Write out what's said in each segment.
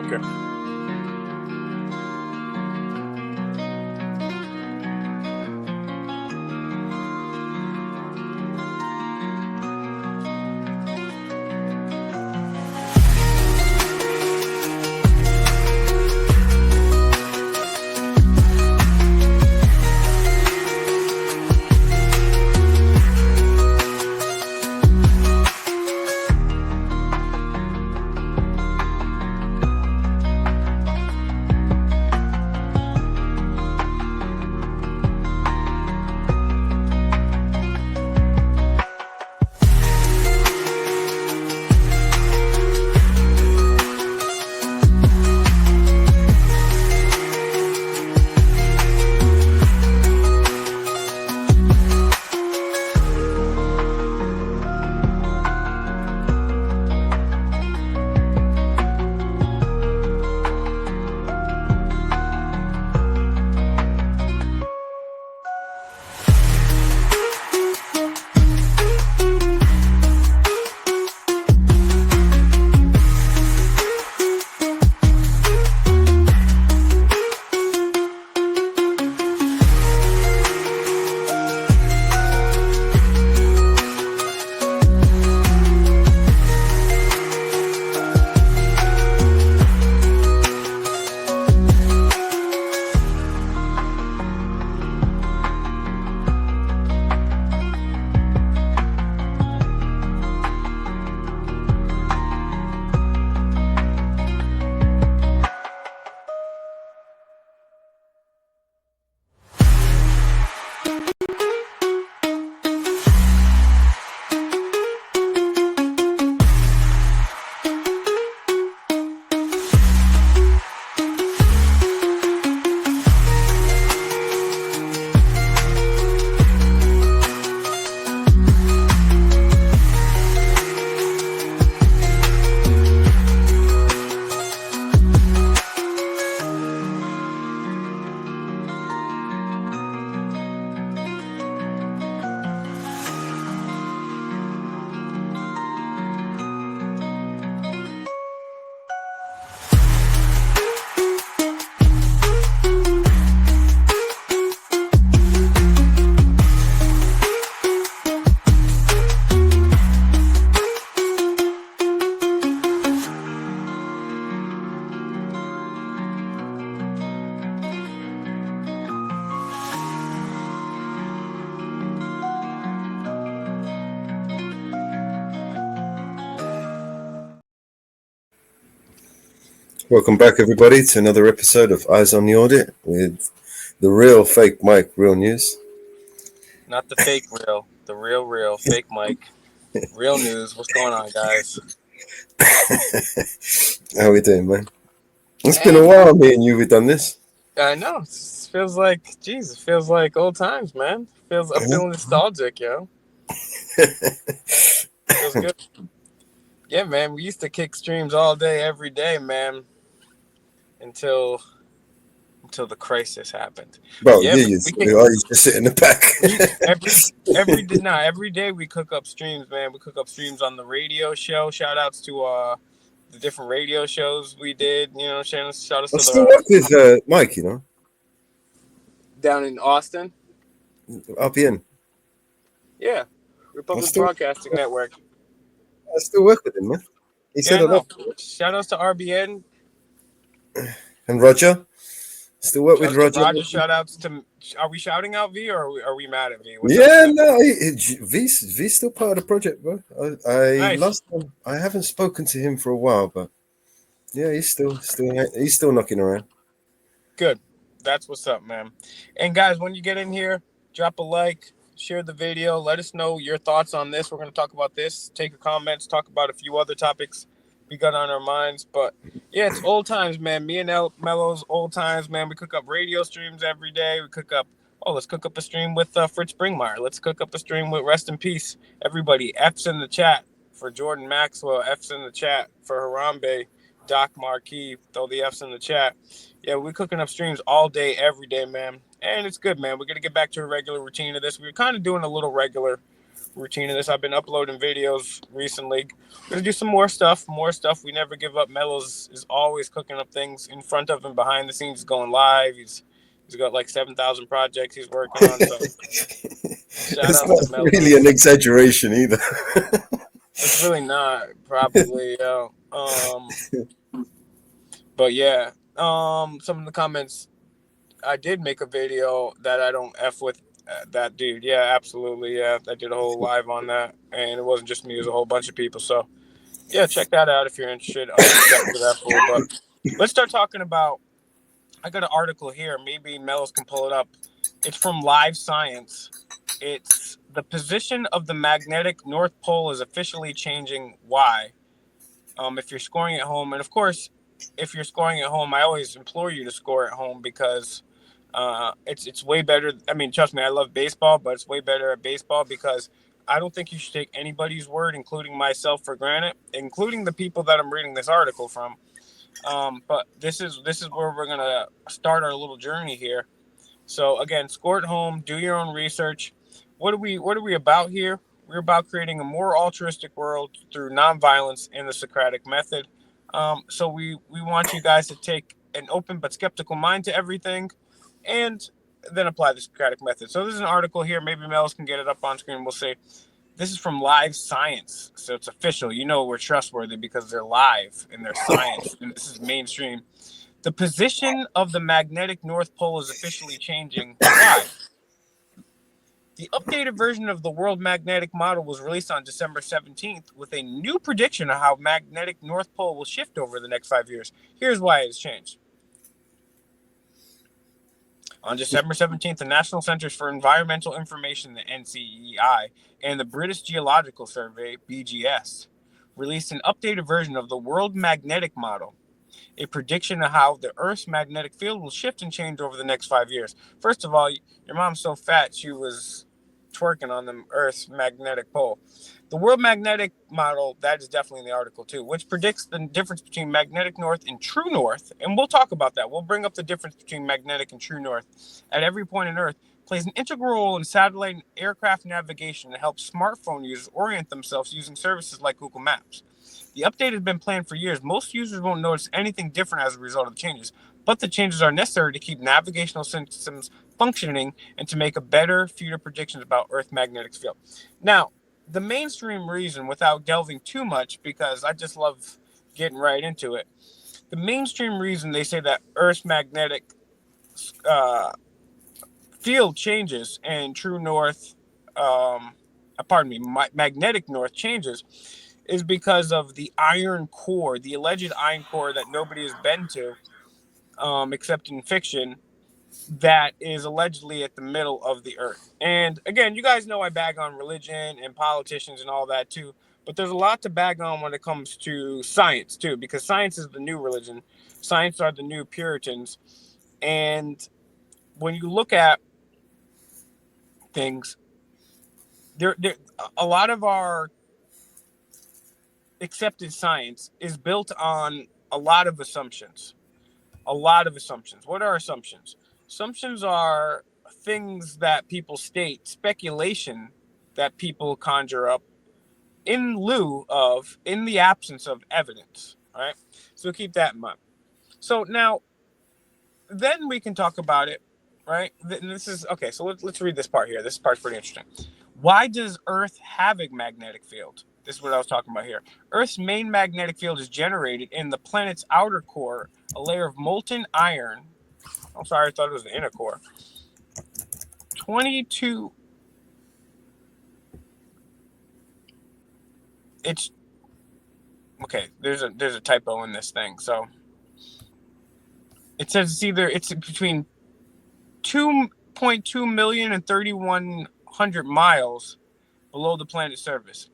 Okay. Welcome back, everybody, to another episode of Eyes on the Audit with the real fake Mike, real news. Not the fake real, the real fake Mike, real news. What's going on, guys? How we doing, man? It's been a while, me and you, we've done this. I know. It feels like, it feels like old times, man. I'm feeling nostalgic, yo. Feels good. Yeah, man. We used to kick streams all day, every day, man, until the crisis happened. Well, yeah, I used to sit in the back. Every day we cook up streams, man. We cook up streams on the radio show. Shout outs to the different radio shows we did. You know, shout outs to I still work with Mike, you know, down in Austin. RPN. Yeah, Republic Broadcasting Network. I still work with him, man. He said a lot. Shout outs to RBN and Roger. Still work with Roger. Roger, shout outs to. Are we shouting out V or are we mad at V? V's still part of the project, bro. Nice. I haven't spoken to him for a while, but yeah, he's still knocking around. Good. That's what's up, man. And guys, when you get in here, drop a like, share the video, let us know your thoughts on this. We're going to talk about this, take your comments, talk about a few other topics we got on our minds. But yeah, it's old times, man. Me and Mello's old times, man. We cook up radio streams every day. Let's cook up a stream with Fritz Springmeyer. Let's cook up a stream with Rest in Peace. Everybody, F's in the chat for Jordan Maxwell. F's in the chat for Harambe. Doc Marquis, throw the F's in the chat. Yeah, we're cooking up streams all day, every day, man. And it's good, man. We're going to get back to a regular routine of this. We were kind of doing a little regular routine of this. I've been uploading videos recently. We're gonna do some more stuff. We never give up. Melo's is always cooking up things in front of him, behind the scenes. He's going live. He's got like 7,000 projects he's working on. So shout It's outs not to Melo. really an exaggeration either. It's really not, probably. But yeah. Some of the comments. I did make a video that I don't F with that dude. Yeah, absolutely. Yeah, I did a whole live on that, and it wasn't just me; it was a whole bunch of people. So yeah, check that out if you're interested. Unexpected that fool. But let's start talking about. I got an article here. Maybe Melos can pull it up. It's from Live Science. It's the position of the magnetic North Pole is officially changing. Why? If you're scoring at home, and of course, if you're scoring at home, I always implore you to score at home because it's way better. I mean, trust me, I love baseball, but it's way better at baseball because I don't think you should take anybody's word, including myself, for granted, including the people that I'm reading this article from. But this is where we're gonna start our little journey here. So again, score at home, do your own research. What are we about here? We're about creating a more altruistic world through nonviolence in the Socratic method. So we want you guys to take an open but skeptical mind to everything, and then apply the Socratic method. So there's an article here. Maybe Melis can get it up on screen. We'll see. This is from Live Science, so it's official. You know we're trustworthy because they're live and they're science, and this is mainstream. The position of the magnetic North Pole is officially changing. Why? The updated version of the World Magnetic Model was released on December 17th with a new prediction of how magnetic North Pole will shift over the next 5 years. Here's why it has changed. On December 17th, the National Centres for Environmental Information, the NCEI, and the British Geological Survey, BGS, released an updated version of the World Magnetic Model, a prediction of how the Earth's magnetic field will shift and change over the next 5 years. First of all, your mom's so fat she was twerking on the Earth's magnetic pole. The World Magnetic Model, that is definitely in the article too, which predicts the difference between magnetic north and true north, and we'll talk about that. We'll bring up the difference between magnetic and true north at every point in Earth, plays an integral role in satellite and aircraft navigation to help smartphone users orient themselves using services like Google Maps. The update has been planned for years. Most users won't notice anything different as a result of the changes, but the changes are necessary to keep navigational systems functioning and to make a better future predictions about Earth's magnetic field. Now, the mainstream reason, without delving too much, because I just love getting right into it, the mainstream reason they say that Earth's magnetic field changes and true north, magnetic north changes is because of the iron core, the alleged iron core that nobody has been to, except in fiction, that is allegedly at the middle of the Earth. And again, you guys know I bag on religion and politicians and all that too, but there's a lot to bag on when it comes to science too, because science is the new religion. Science are the new Puritans. And when you look at things, a lot of our accepted science is built on a lot of assumptions. What are assumptions? Assumptions are things that people state, speculation that people conjure up in the absence of evidence. All right. So keep that in mind. So now, then we can talk about it, right? This is okay. So let's read this part here. This part's pretty interesting. Why does Earth have a magnetic field? This is what I was talking about here. Earth's main magnetic field is generated in the planet's outer core, a layer of molten iron. I'm sorry, I thought it was the inner core. 22. It's okay. There's a typo in this thing. So it says it's between 2.2 million and 3,100 miles below the planet's surface.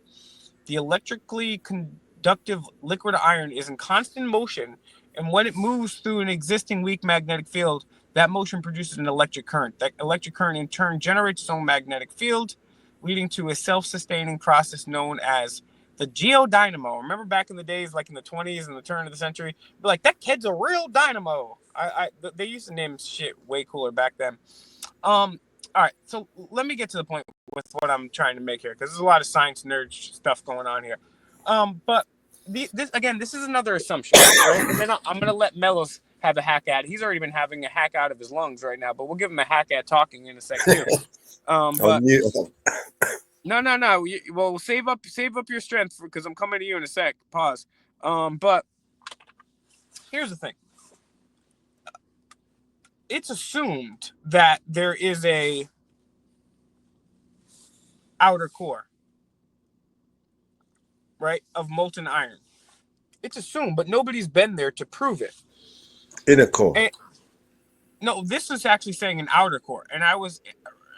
The electrically conductive liquid iron is in constant motion, and when it moves through an existing weak magnetic field, that motion produces an electric current. That electric current in turn generates its own magnetic field, leading to a self-sustaining process known as the geodynamo. Remember back in the days, like in the 20s and the turn of the century, be like, that kid's a real dynamo. They used to name shit way cooler back then. All right, so let me get to the point with what I'm trying to make here, because there's a lot of science nerd stuff going on here. But this is another assumption, right? And then I'm gonna let Melos have a hack at it. He's already been having a hack out of his lungs right now, but we'll give him a hack at talking in a sec too. But no. Well, save up your strength because I'm coming to you in a sec. Pause. But here's the thing. It's assumed that there is a outer core, right, of molten iron. It's assumed, but nobody's been there to prove it. Inner core. No, this is actually saying an outer core. And I was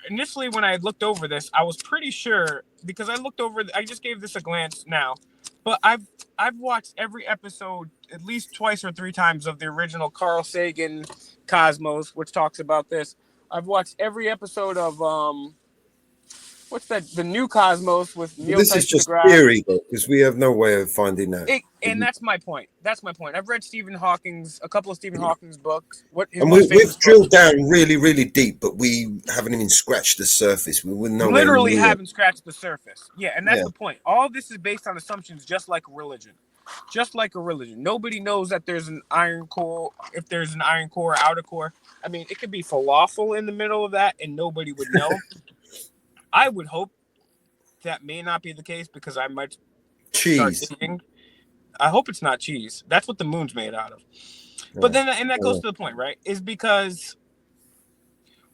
initially, when I looked over this, I was pretty sure, because I just gave this a glance now, but I've watched every episode at least twice or three times of the original Carl Sagan Cosmos, which talks about this. I've watched every episode of what's that? The new Cosmos with Neil This Tyson is just deGrasse. theory, though, because we have no way of finding that. And that's my point. I've read a couple of Stephen Hawking's books. We've drilled down really, really deep, but we haven't even scratched the surface. We wouldn't know. Literally haven't scratched the surface. Yeah, and that's the point. All this is based on assumptions, just like a religion. Nobody knows that there's an iron core, if there's an iron core or outer core. I mean, it could be falafel in the middle of that, and nobody would know. I would hope that may not be the case, because I might start eating. I hope it's not cheese. That's what the moon's made out of. But then, and that goes to the point, right? Is because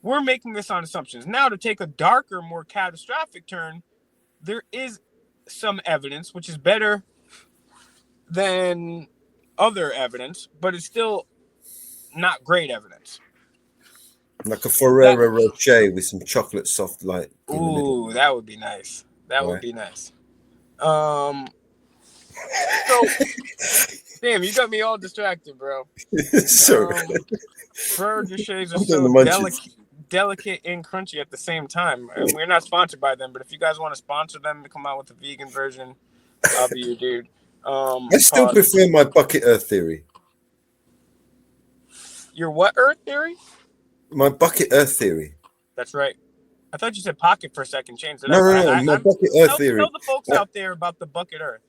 we're making this on assumptions. Now, to take a darker, more catastrophic turn, there is some evidence, which is better than other evidence, but it's still not great evidence. Like a Ferrero Rocher with some chocolate soft light. Ooh, that would be nice. Would be nice. So, damn, you got me all distracted, bro. Sorry. Ferrero Rochers are so delicate and crunchy at the same time. We're not sponsored by them, but if you guys want to sponsor them to come out with a vegan version, I'll be your dude. I still prefer my bucket Earth theory. Your what Earth theory? My bucket Earth theory. That's right. I thought you said pocket for a second. Change it up. No. My bucket Earth theory. Tell the folks out there about the bucket Earth.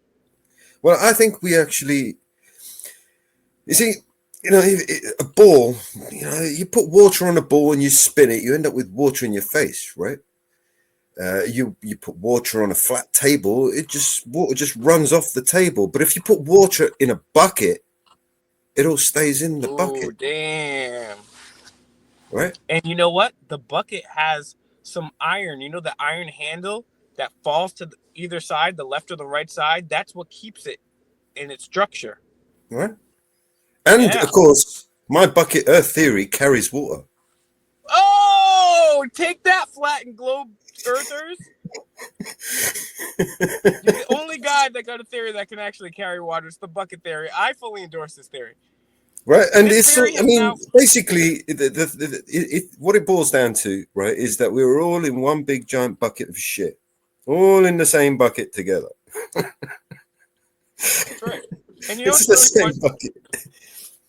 Well, I think we actually, you see, a ball, you put water on a ball and you spin it, you end up with water in your face, right? You put water on a flat table, water just runs off the table. But if you put water in a bucket, it all stays in the bucket. Damn. Right? And you know what? The bucket has some iron. You know the iron handle that falls to either side, the left or the right side? That's what keeps it in its structure. Right? And, of course, my bucket Earth theory carries water. Oh! Take that, flat and globe earthers. You're the only guy that got a theory that can actually carry water. It's the bucket theory. I fully endorse this theory. Right, and basically, what it boils down to, right, is that we were all in one big giant bucket of shit, all in the same bucket together. That's right. And it's the same bucket.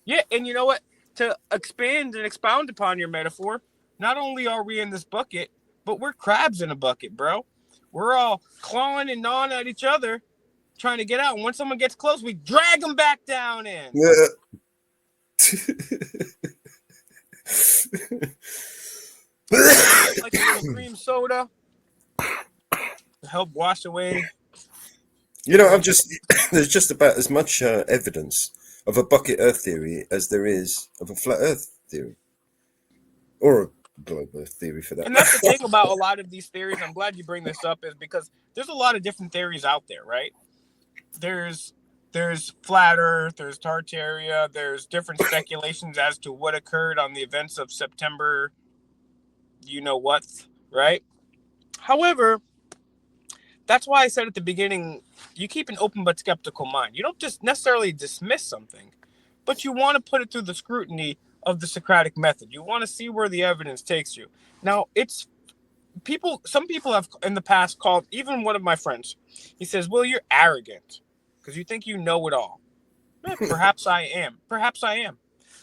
Yeah, and you know what? To expand and expound upon your metaphor, not only are we in this bucket, but we're crabs in a bucket, bro. We're all clawing and gnawing at each other, trying to get out. And when someone gets close, we drag them back down in. Yeah. Like a little cream soda to help wash away. There's just about as much evidence of a bucket Earth theory as there is of a flat Earth theory, or a globe Earth theory for that. And that's the thing about a lot of these theories. I'm glad you bring this up, is because there's a lot of different theories out there, right? There's flat Earth, there's Tartaria, there's different speculations as to what occurred on the events of September, you know what, right? However, that's why I said at the beginning, you keep an open but skeptical mind. You don't just necessarily dismiss something, but you want to put it through the scrutiny of the Socratic method. You want to see where the evidence takes you. Now, some people have in the past called, even one of my friends, he says, "Well, you're arrogant because you think you know it all." Perhaps I am.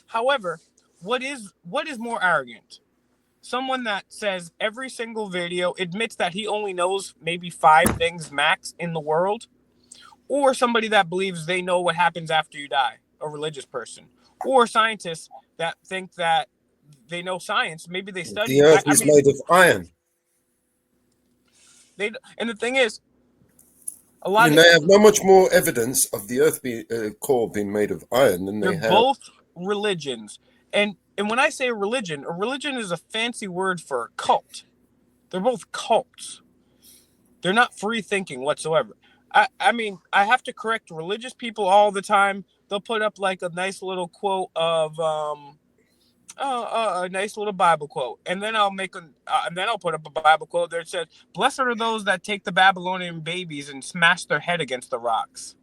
However, what is more arrogant? someone that says every single video admits that he only knows maybe 5 things max in the world, or somebody that believes they know what happens after you die, a religious person, or scientists that think that they know science. Maybe they The study. Earth I is mean, made of iron. and the thing is, a I lot mean, of they have not much more evidence of the Earth core being made of iron than they're they have. both religions, and when I say a religion is a fancy word for a cult. They're both cults. They're not free thinking whatsoever. I mean, I have to correct religious people all the time. They'll put up like a nice little quote of a nice little Bible quote, and then I'll put up a Bible quote that said, "Blessed are those that take the Babylonian babies and smash their head against the rocks."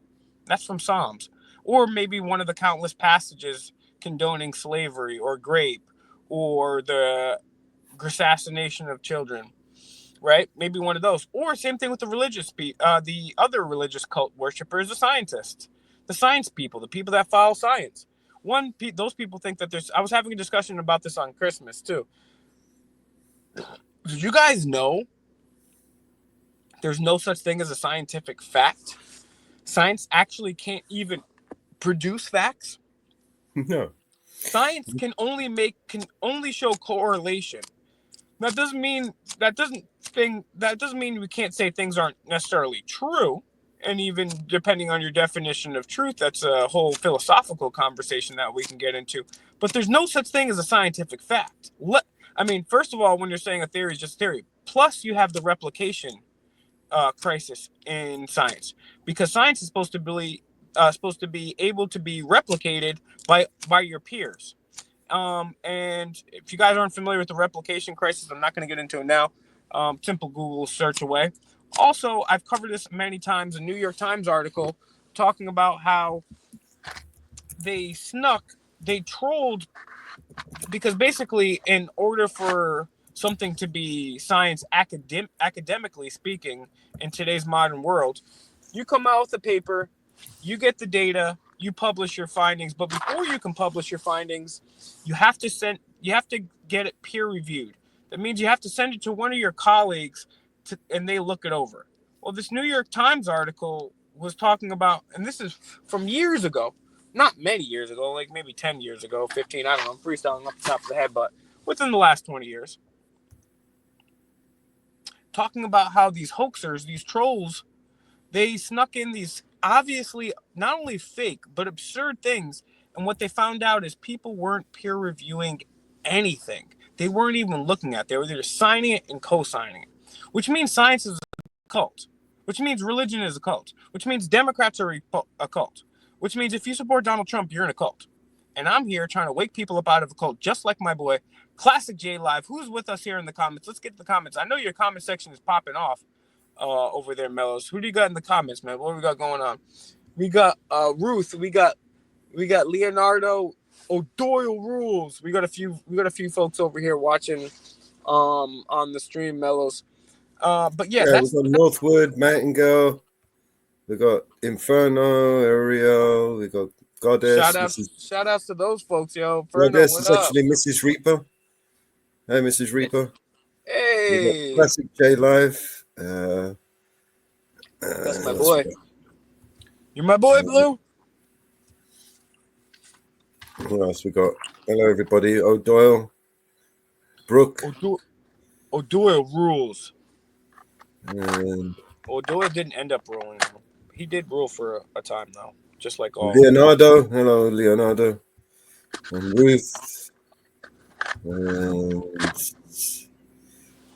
That's from Psalms, or maybe one of the countless passages condoning slavery or rape or the assassination of children. Right? Maybe one of those. Or same thing with the other religious cult worshippers, the scientists, the science people, the people that follow science. Those people think that I was having a discussion about this on Christmas too. Did you guys know there's no such thing as a scientific fact? Science actually can't even produce facts. No. Science can only show correlation. That doesn't mean we can't say things aren't necessarily true. And even depending on your definition of truth, that's a whole philosophical conversation that we can get into. But there's no such thing as a scientific fact. I mean, first of all, when you're saying a theory is just theory. Plus, you have the replication crisis in science, because science is supposed to be able to be replicated by your peers. And if you guys aren't familiar with the replication crisis, I'm not going to get into it now. Simple Google search away. Also, I've covered this many times. A New York Times article talking about how they trolled, because basically, in order for something to be science academically speaking in today's modern world, you come out with a paper, you get the data, you publish your findings, but before you can publish your findings, you have to get it peer reviewed. That means you have to send it to one of your colleagues and they look it over. Well, this New York Times article was talking about, and this is from years ago, not many years ago, like maybe 10 years ago, 15, I don't know, I'm freestyling off the top of the head, but within the last 20 years, talking about how these hoaxers, these trolls, they snuck in these obviously not only fake but absurd things, and what they found out is people weren't peer reviewing anything. They weren't even looking at it. They were just signing it and co-signing it, which means science is a cult, which means religion is a cult, which means Democrats are a cult, which means if you support Donald Trump, you're in a cult. And I'm here trying to wake people up out of a cult, just like my boy Classic J Live, who's with us here in the comments. Let's get to the comments. I know your comment section is popping off over there, Mellows. Who do you got in the comments, man? What do we got going on? We got Ruth. We got Leonardo. O'Doyle rules. We got a few folks over here watching on the stream, Mellows. But yeah, Yeah, we've got Northwood, Mountain Girl, we got Inferno, Ariel, we got Goddess. Shout outs to those folks, yo. Goddess what is up? actually Mrs. Reaper. Hey, Mrs. Reaper. Hey, Classic J Live. that's my boy. You're my boy, Blue. What else we got? Hello, everybody. O'Doyle, Brooke. O'Doyle rules. And O'Doyle didn't end up ruling. He did rule for a time, though, just like all. Leonardo. Hello, Leonardo. And Ruth. And a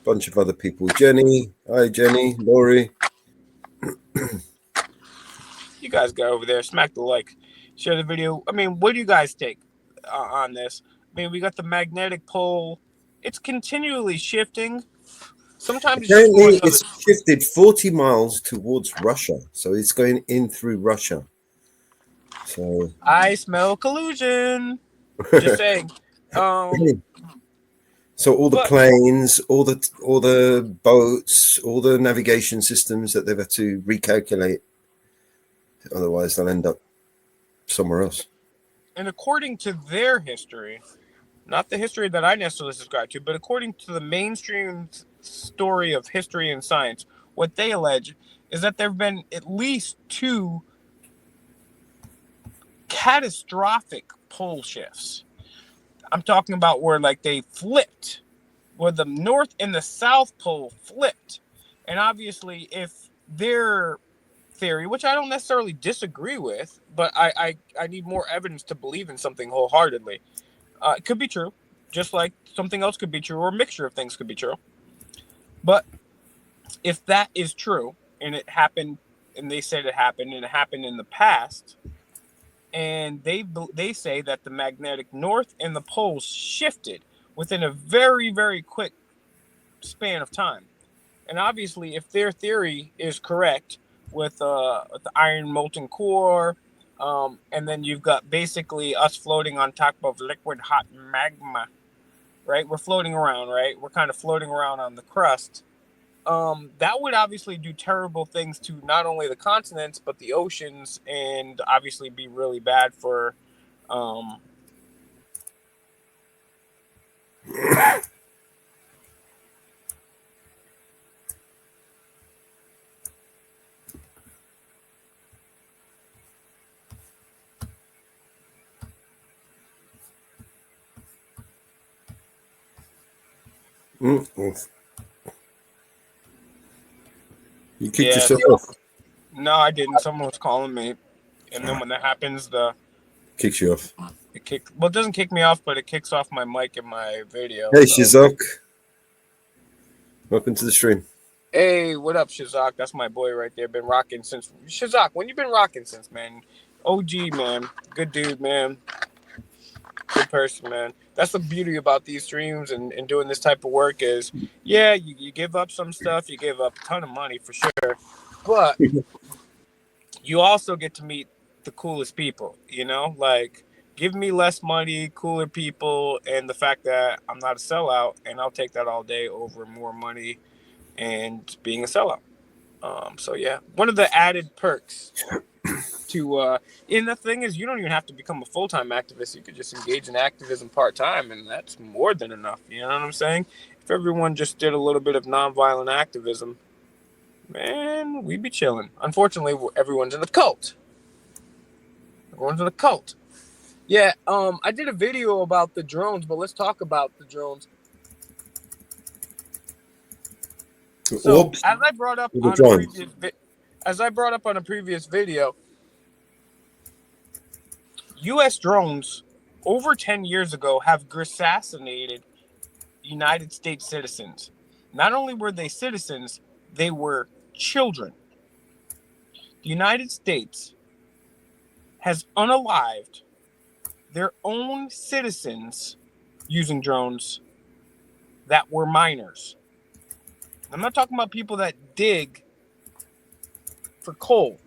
bunch of other people. Jenny. Hi, Jenny. Lori. You guys go over there, smack the like, share the video. I mean, what do you guys take on this? I mean, we got the magnetic pole. It's continually shifting. Sometimes Apparently, it's shifted 40 miles towards Russia. So it's going in through Russia. So I smell collusion. Just saying. So all the planes, all the boats, all the navigation systems that they've had to recalculate. Otherwise, they'll end up somewhere else. And according to their history, not the history that I necessarily subscribe to, but according to the mainstream story of history and science, what they allege is that there have been at least 2 catastrophic pole shifts. I'm talking about where like they flipped, where the North and the South Pole flipped. And obviously, if their theory, which I don't necessarily disagree with, but I need more evidence to believe in something wholeheartedly. It could be true, just like something else could be true, or a mixture of things could be true. But if that is true, and it happened, and they said it happened, and it happened in the past, and they say that the magnetic north and the poles shifted within a very, very quick span of time. And obviously, if their theory is correct with the iron molten core, and then you've got basically us floating on top of liquid hot magma, right? We're floating around, right? We're kind of floating around on the crust. That would obviously do terrible things to not only the continents but the oceans, and obviously be really bad for um, Mm. You kicked yeah. yourself off. No, I didn't. Someone was calling me, and then when that happens, Kicks you off. it doesn't kick me off, but it kicks off my mic and my video. Hey, So. Shizok. Welcome to the stream. Hey, what up, Shizak? That's my boy right there. Been rocking since Shizak. When you been rocking since, man? OG, man. Good dude, man. Good person, man. That's the beauty about these streams and doing this type of work is, yeah, you give up some stuff, you give up a ton of money for sure, but you also get to meet the coolest people, you know? Like, give me less money, cooler people, and the fact that I'm not a sellout, and I'll take that all day over more money and being a sellout. So yeah, one of the added perks to and the thing is, you don't even have to become a full-time activist. You could just engage in activism part-time, and that's more than enough. You know what I'm saying? If everyone just did a little bit of nonviolent activism, man, we'd be chilling. Unfortunately, everyone's in the cult. Everyone's in the cult. Yeah, I did a video about the drones, but let's talk about the drones. So, as I brought up on a previous video, U.S. drones over 10 years ago have assassinated United States citizens. Not only were they citizens, they were children. The United States has unalived their own citizens using drones that were minors. I'm not talking about people that dig for coal.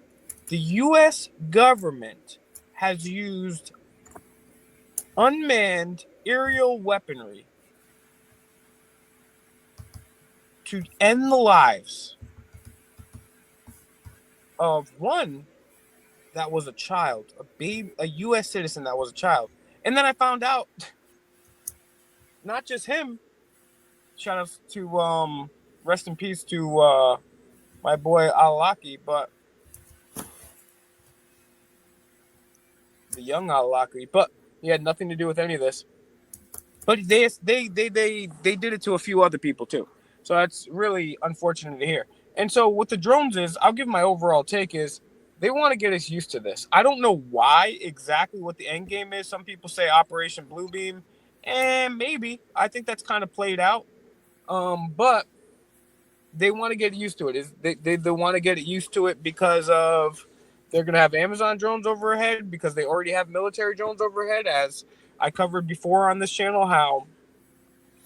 The U.S. government has used unmanned aerial weaponry to end the lives of one that was a child, a U.S. citizen that was a child. And then I found out, not just him. Shout out to rest in peace to my boy Al-Awlaki, but the young Al-Awlaki, but he had nothing to do with any of this. But they did it to a few other people too. So that's really unfortunate to hear. And so what the drones is, I'll give my overall take is they want to get us used to this. I don't know why exactly what the end game is. Some people say Operation Bluebeam, and maybe I think that's kind of played out. But they want to get used to it. They want to get used to it because of they're going to have Amazon drones overhead because they already have military drones overhead. As I covered before on this channel, how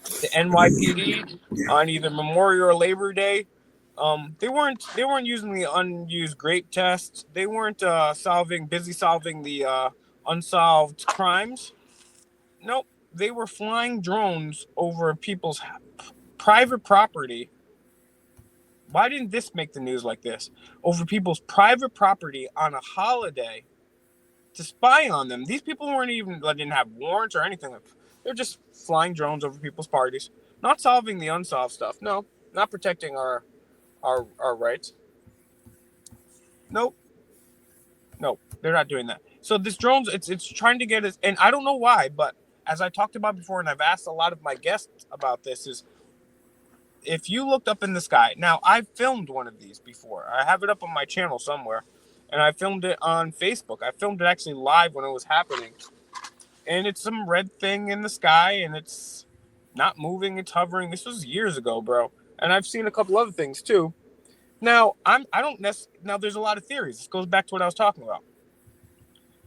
the NYPD on either Memorial or Labor Day, they weren't using the unused grape test. They weren't busy solving the unsolved crimes. Nope, they were flying drones over people's private property. Why didn't this make the news like this? Over people's private property on a holiday to spy on them. These people didn't have warrants or anything. They're just flying drones over people's parties, not solving the unsolved stuff. No, not protecting our rights. Nope, nope, they're not doing that. So this drones, it's trying to get us, and I don't know why, but as I talked about before, and I've asked a lot of my guests about this, is if you looked up in the sky. Now, I've filmed one of these before. I have it up on my channel somewhere, and I filmed it on Facebook. I filmed it actually live when it was happening, and it's some red thing in the sky, and it's not moving. It's hovering. This was years ago, bro. And I've seen a couple other things too. Now, I don't necessarily. Now, there's a lot of theories. This goes back to what I was talking about.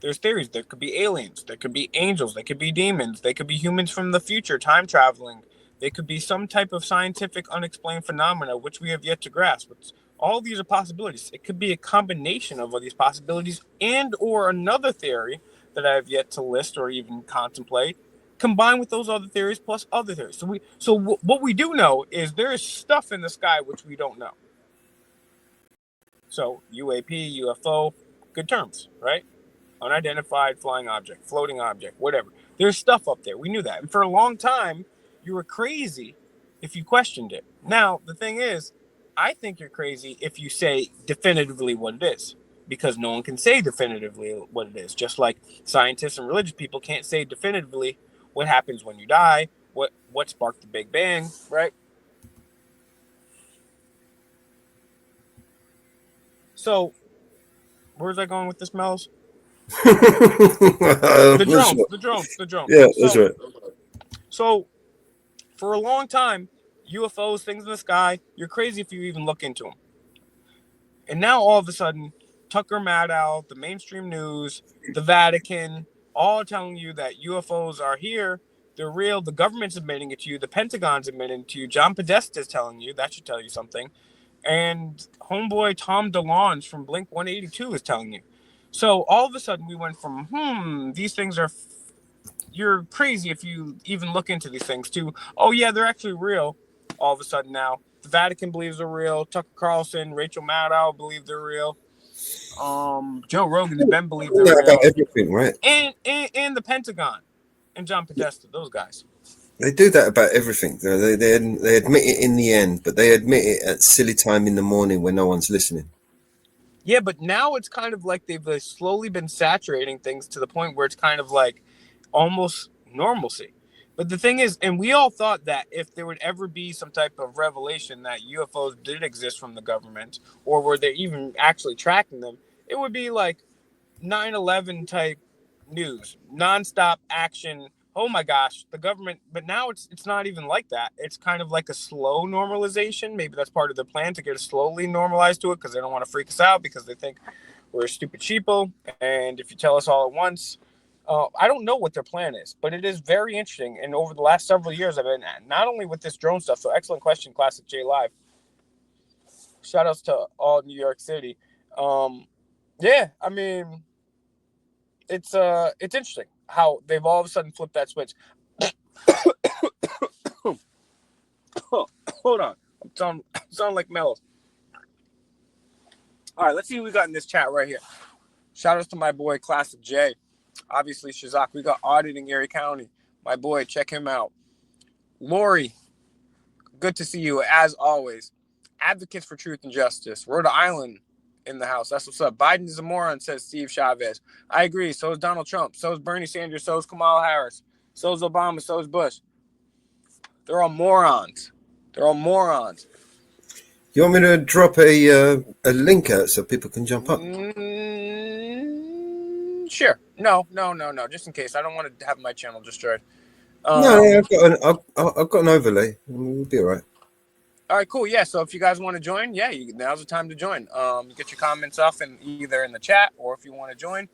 There's theories. There could be aliens. There could be angels. They could be demons. They could be humans from the future, time traveling. They could be some type of scientific unexplained phenomena which we have yet to grasp. All these are possibilities. It could be a combination of all these possibilities and or another theory that I have yet to list or even contemplate, combined with those other theories plus other theories. What we do know is there is stuff in the sky which we don't know. So UAP, UFO, good terms, right? Unidentified flying object, floating object, whatever. There's stuff up there. We knew that. And for a long time, you were crazy if you questioned it. Now, the thing is, I think you're crazy if you say definitively what it is, because no one can say definitively what it is. Just like scientists and religious people can't say definitively what happens when you die, what sparked the Big Bang, right? So, where's I going with this, Mel's? The drones. Yeah, that's right. So, for a long time, UFOs, things in the sky, you're crazy if you even look into them. And now all of a sudden, Tucker Maddow, the mainstream news, the Vatican, all telling you that UFOs are here. They're real. The government's admitting it to you. The Pentagon's admitting it to you. John Podesta is telling you. That should tell you something. And homeboy Tom DeLonge from Blink 182 is telling you. So all of a sudden, we went from, these things are, you're crazy if you even look into these things, to, oh, yeah, they're actually real. All of a sudden now, the Vatican believes they're real. Tucker Carlson, Rachel Maddow believe they're real. Joe Rogan and Ben believe they're real. About everything, right? And the Pentagon and John Podesta, those guys. They do that about everything. They admit it in the end, but they admit it at silly time in the morning when no one's listening. Yeah, but now it's kind of like they've slowly been saturating things to the point where it's kind of like almost normalcy. But the thing is, and we all thought that if there would ever be some type of revelation that UFOs did exist from the government, or were they even actually tracking them, it would be like 9/11 type news, nonstop action. Oh my gosh, the government. But now it's not even like that. It's kind of like a slow normalization. Maybe that's part of the plan, to get us slowly normalized to it, because they don't want to freak us out, because they think we're a stupid sheeple. And if you tell us all at once, I don't know what their plan is, but it is very interesting. And over the last several years, I've been not only with this drone stuff. So excellent question, Classic J Live. Shout outs to all New York City. Yeah, I mean, it's interesting how they've all of a sudden flipped that switch. Hold on, I'm sound like Mellows. All right, let's see who we got in this chat right here. Shout outs to my boy Classic J. Obviously, Shazak. We got Auditing Erie County. My boy, check him out. Lori, good to see you as always. Advocates for Truth and Justice. Rhode Island in the house. That's what's up. Biden is a moron, says Steve Chavez. I agree. So is Donald Trump. So is Bernie Sanders. So is Kamala Harris. So is Obama. So is Bush. They're all morons. They're all morons. You want me to drop a link out so people can jump up? Sure. No. Just in case. I don't want to have my channel destroyed. No, I've got an overlay. We'll be all right. All right, cool. Yeah, so if you guys want to join, yeah, now's the time to join. Get your comments off either in the chat, or if you want to join,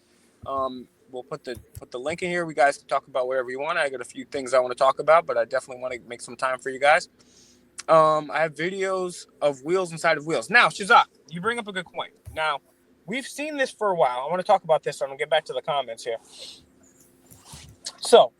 we'll put the link in here. We guys can talk about whatever you want. I got a few things I want to talk about, but I definitely want to make some time for you guys. I have videos of wheels inside of wheels. Now, Shazak, you bring up a good point. Now, we've seen this for a while. I want to talk about this. So I'm going to get back to the comments here. So,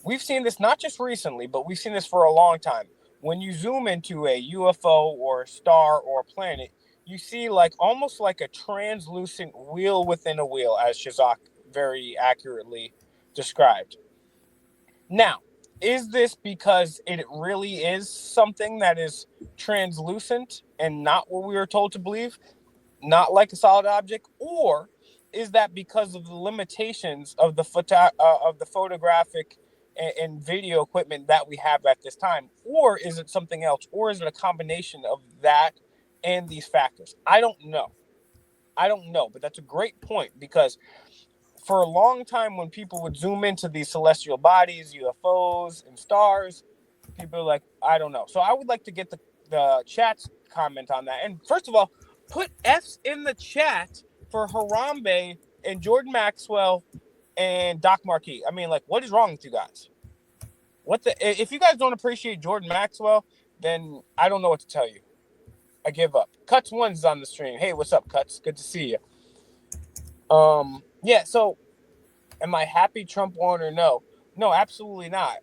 we've seen this not just recently, but we've seen this for a long time. When you zoom into a UFO or a star or a planet, you see almost like a translucent wheel within a wheel, as Shazak very accurately described. Now, Is this because it really is something that is translucent and not what we were told to believe, not like a solid object, or is that because of the limitations of the photographic and video equipment that we have at this time, or is it something else, or is it a combination of that and these factors? I don't know. I don't know, but that's a great point because for a long time when people would zoom into these celestial bodies, UFOs, and stars, people are like, I don't know. So I would like to get the chat's comment on that. And first of all, put F's in the chat for Harambe and Jordan Maxwell and Doc Marquis. I mean, like, what is wrong with you guys? What the if you guys don't appreciate Jordan Maxwell, then I don't know what to tell you. I give up. Cuts one's on the stream. Hey, what's up, Cuts? Good to see you. Yeah, so am I happy Trump won or no? No, absolutely not.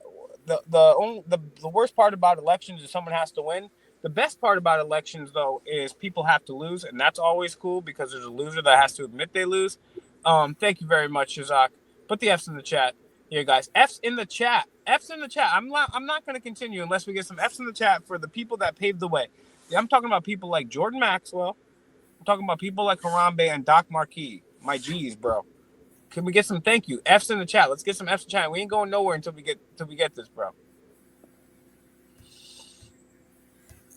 The worst part about elections is someone has to win. The best part about elections though is people have to lose, and that's always cool because there's a loser that has to admit they lose. Thank you very much, Shazak. Put the F's in the chat here, guys. F's in the chat. F's in the chat. I'm not going to continue unless we get some F's in the chat for the people that paved the way. Yeah, I'm talking about people like Jordan Maxwell. I'm talking about people like Harambe and Doc Marquis. My G's, bro. Can we get some thank you F's in the chat? Let's get some F's in the chat. We ain't going nowhere until we get this, bro.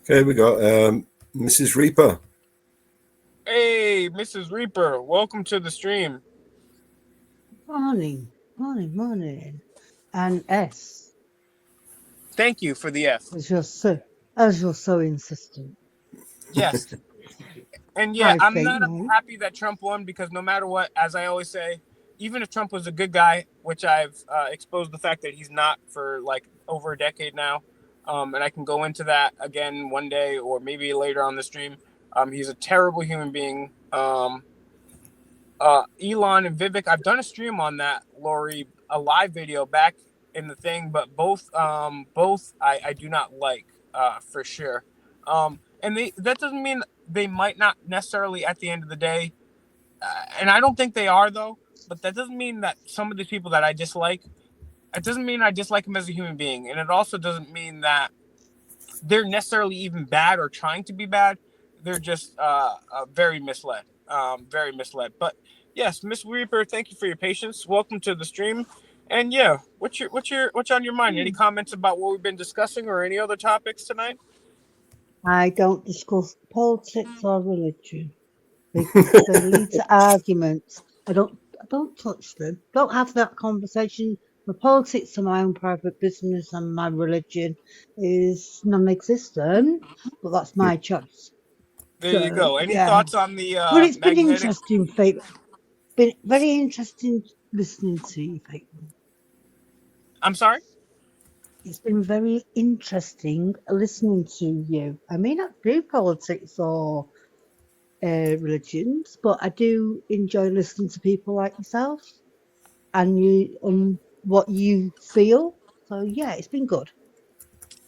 Okay, we got Mrs. Reaper. Hey, Mrs. Reaper, welcome to the stream. Morning. And S. Thank you for the F. As you're so insistent. Yes. And yeah, I I'm think, not happy that Trump won because no matter what, as I always say, even if Trump was a good guy, which I've exposed the fact that he's not for like over a decade now, and I can go into that again one day or maybe later on the stream. He's a terrible human being. Elon and Vivek, I've done a stream on that, Lori, a live video back in the thing, but both I do not like for sure. And that doesn't mean they might not necessarily at the end of the day, and I don't think they are though. But that doesn't mean that some of the people that I dislike, it doesn't mean I dislike them as a human being, and it also doesn't mean that they're necessarily even bad or trying to be bad. They're just very misled. Very misled. But yes, Miss Reaper, thank you for your patience. Welcome to the stream. And yeah, what's on your mind? Any comments about what we've been discussing or any other topics tonight? I don't discuss politics or religion because they lead to arguments. I don't touch them. Don't have that conversation. My politics are my own private business, and my religion is non-existent. But that's my choice. There you go. Any yeah. thoughts on the But it's been magnetic? interesting, Faith. Been very interesting listening to you, Faith. I'm sorry? It's been very interesting listening to you. I may not do politics or religions, but I do enjoy listening to people like yourself and you and what you feel. So yeah, it's been good.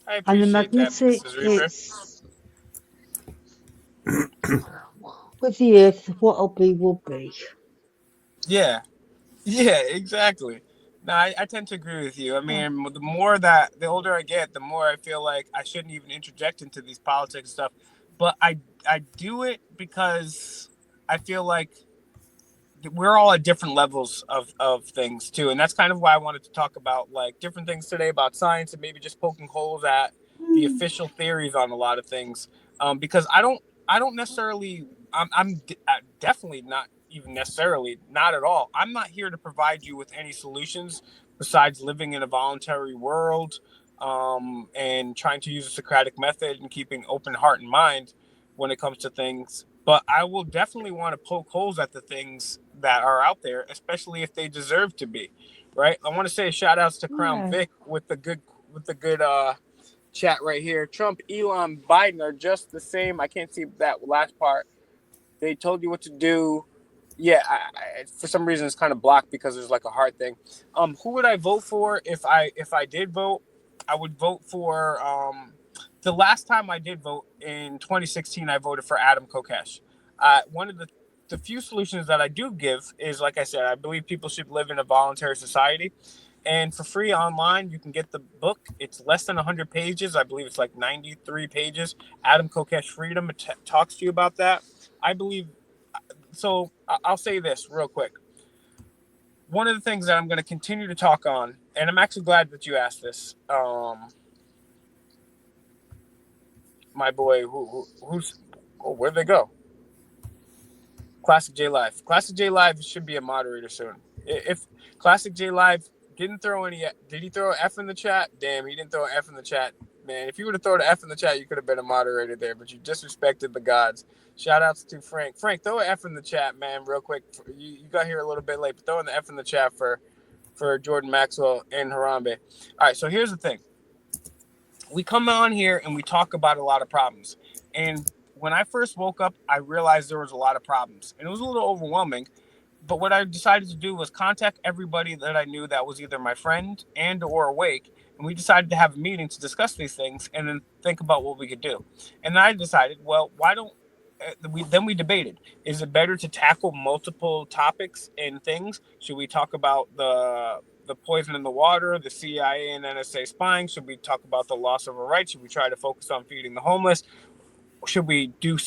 I And the appreciate that, magnetic, Mrs. Reaper. it's with the earth, what'll be will be. Yeah. Yeah, exactly. No, I tend to agree with you. I mean, the older I get, the more I feel like I shouldn't even interject into these politics stuff. But I do it because I feel like we're all at different levels of things too. And that's kind of why I wanted to talk about like different things today about science and maybe just poking holes at the official theories on a lot of things. Because I don't necessarily, I'm definitely not even necessarily, not at all. I'm not here to provide you with any solutions besides living in a voluntary world, and trying to use a Socratic method and keeping open heart and mind when it comes to things. But I will definitely want to poke holes at the things that are out there, especially if they deserve to be, right? I want to say shout outs to Crown Vic with the good chat right here. Trump, Elon, Biden are just the same. I can't see that last part. They told you what to do. Yeah, for some reason it's kind of blocked because there's like a heart thing. Who would I vote for if I did vote? I would vote for the last time I did vote in 2016. I voted for Adam Kokesh. One of the few solutions that I do give is, like I said, I believe people should live in a voluntary society. And for free online, you can get the book. It's less than 100 pages. I believe it's like 93 pages. Adam Kokesh Freedom talks to you about that. I believe. So I'll say this real quick. One of the things that I'm going to continue to talk on, and I'm actually glad that you asked this. My boy, who's, oh, where'd they go? Classic J Live. Classic J Live should be a moderator soon. If Classic J Live didn't throw any, did he throw an F in the chat? Damn, he didn't throw an F in the chat. Man, if you would have thrown an F in the chat, you could have been a moderator there, but you disrespected the gods. Shout outs to Frank. Frank, throw an F in the chat, man, real quick. You got here a little bit late, but throw in the F in the chat for Jordan Maxwell and Harambe. All right, so here's the thing. We come on here and we talk about a lot of problems. And when I first woke up, I realized there was a lot of problems. And it was a little overwhelming. But what I decided to do was contact everybody that I knew that was either my friend and or awake. And we decided to have a meeting to discuss these things and then think about what we could do. And I decided, well, why don't we debated, is it better to tackle multiple topics and things? Should we talk about the poison in the water, the CIA and NSA spying? Should we talk about the loss of our rights? Should we try to focus on feeding the homeless? Should we do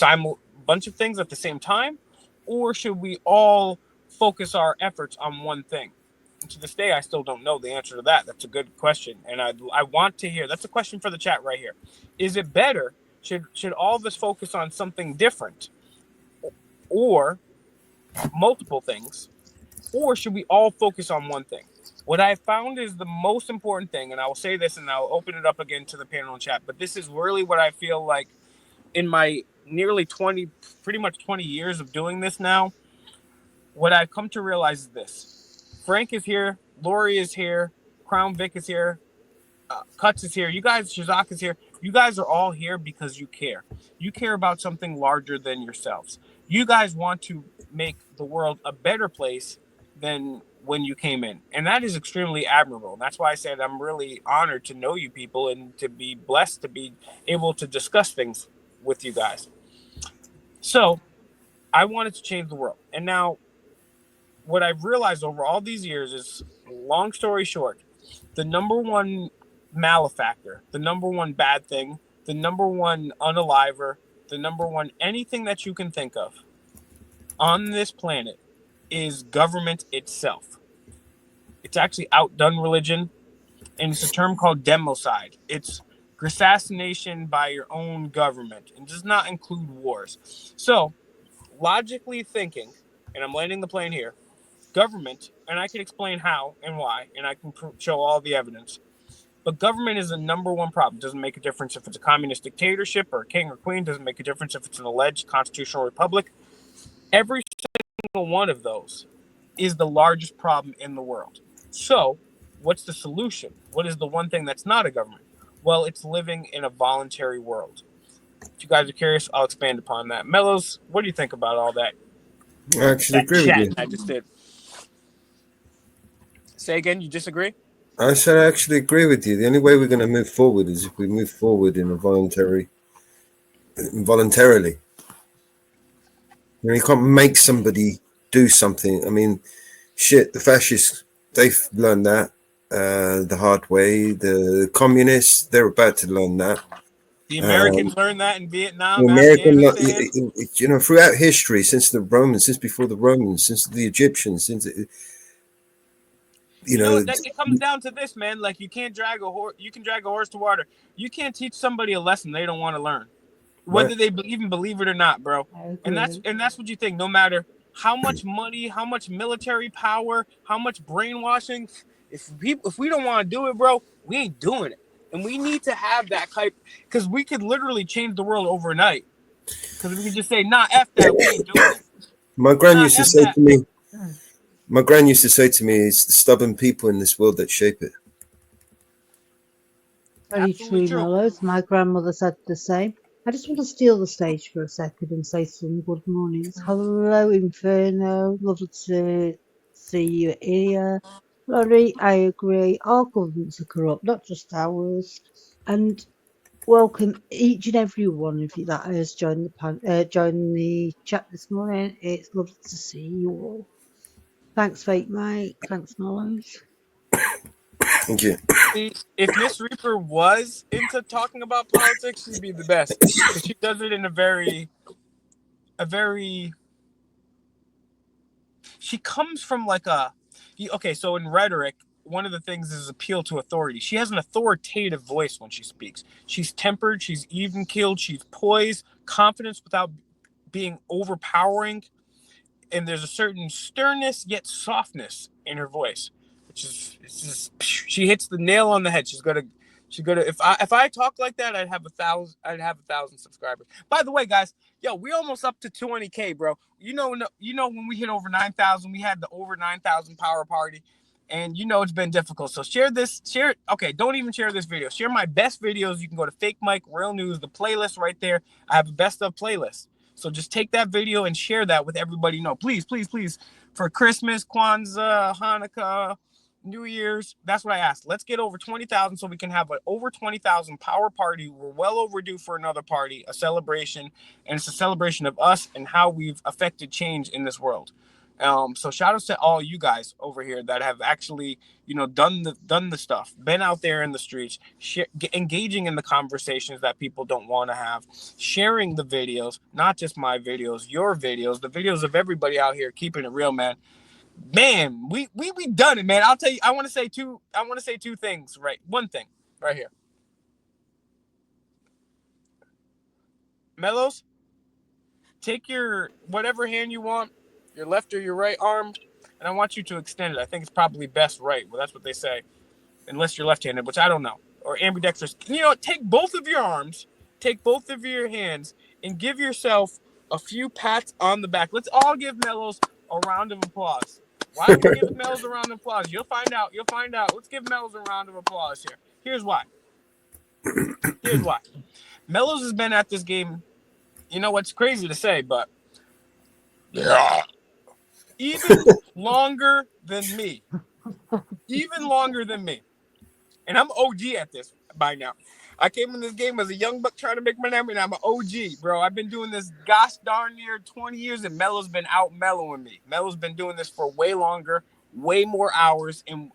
bunch of things at the same time? Or should we all focus our efforts on one thing? And to this day, I still don't know the answer to that. That's a good question. And I want to hear, that's a question for the chat right here. Is it better? Should all of us focus on something different or multiple things? Or should we all focus on one thing? What I found is the most important thing, and I will say this and I'll open it up again to the panel and chat, but this is really what I feel like in my nearly pretty much 20 years of doing this now, what I've come to realize is this. Frank is here, Lori is here, Crown Vic is here, Cuts is here, you guys, Shazak is here. You guys are all here because you care. You care about something larger than yourselves. You guys want to make the world a better place than when you came in. And that is extremely admirable. That's why I said I'm really honored to know you people and to be blessed to be able to discuss things with you guys. So I wanted to change the world. And now what I've realized over all these years is, long story short, the number one malefactor, the number one bad thing, the number one unaliver, the number one anything that you can think of on this planet is government itself. It's actually outdone religion, and it's a term called democide. It's assassination by your own government and does not include wars. So, logically thinking, and I'm landing the plane here, government, and I can explain how and why, and I can show all the evidence. But government is the number one problem. It doesn't make a difference if it's a communist dictatorship or a king or queen. It doesn't make a difference if it's an alleged constitutional republic. Every single one of those is the largest problem in the world. So, what's the solution? What is the one thing that's not a government? Well, it's living in a voluntary world. If you guys are curious, I'll expand upon that. Mellows, what do you think about all that? I actually agree with you. I just did. Say again, you disagree? I said I actually agree with you. The only way we're going to move forward is if we move forward in a involuntarily. You can't make somebody do something. I mean, shit, the fascists, they've learned that the hard way. The communists, they're about to learn that. The Americans learned that in Vietnam, Afghanistan. Throughout history, since the Romans, since before the Romans, since the Egyptians, since it comes down to this, man. Like, you can't drag a horse. You can drag a horse to water. You can't teach somebody a lesson they don't want to learn, whether they even believe it or not, bro. And that's what you think. No matter how much money, how much military power, how much brainwashing, if we don't want to do it, bro, we ain't doing it. And we need to have that type, because we could literally change the world overnight. Because we could just say, nah, F that, we ain't doing it. My gran used to say to me, it's the stubborn people in this world that shape it. Very true, Mellows. My grandmother said the same. I just want to steal the stage for a second and say some good mornings. Hello, Inferno. Lovely to see you here. Laurie, I agree. All governments are corrupt, not just ours. And welcome each and every one of you that has joined the chat this morning. It's lovely to see you all. Thanks, Fake Mike. Thanks, Mellows. Thank you. See, if Miss Reaper was into talking about politics, she'd be the best because she does it in a very. She comes from like a. Okay, so in rhetoric, one of the things is appeal to authority. She has an authoritative voice when she speaks. She's tempered. She's even keeled. She's poised, confidence without being overpowering, and there's a certain sternness yet softness in her voice, which is it's just she hits the nail on the head. She's gonna if I talk like that, I'd have 1,000 subscribers. By the way, guys, yo, we almost up to 20K, bro. You know when we hit over 9,000, we had the over 9,000 power party. And it's been difficult. So share it. Okay, don't even share this video. Share my best videos. You can go to Fake Mike, Real News, the playlist right there. I have a best of playlist. So just take that video and share that with everybody you know. Please, please, please. For Christmas, Kwanzaa, Hanukkah, New Year's, that's what I asked. Let's get over 20,000 so we can have an over 20,000 power party. We're well overdue for another party, a celebration, and it's a celebration of us and how we've affected change in this world. So shout outs to all you guys over here that have actually, done the stuff, been out there in the streets, engaging in the conversations that people don't want to have, sharing the videos, not just my videos, your videos, the videos of everybody out here, keeping it real, man. Man, we done it, man. I'll tell you, I want to say two things, right? One thing right here. Mellows, take your whatever hand you want, your left or your right arm, and I want you to extend it. I think it's probably best right. Well, that's what they say, unless you're left-handed, which I don't know, or ambidextrous. Take both of your arms, take both of your hands, and give yourself a few pats on the back. Let's all give Mellows a round of applause. Why don't we give Mellows a round of applause? You'll find out. Let's give Mellows a round of applause here. Here's why. Mellows has been at this game. What's crazy to say, but yeah, even longer than me. And I'm OG at this by now. I came in this game as a young buck trying to make my name, and I'm an OG, bro. I've been doing this gosh darn near 20 years, and Mello's been out mellowing me. Mello's been doing this for way longer, way more hours, and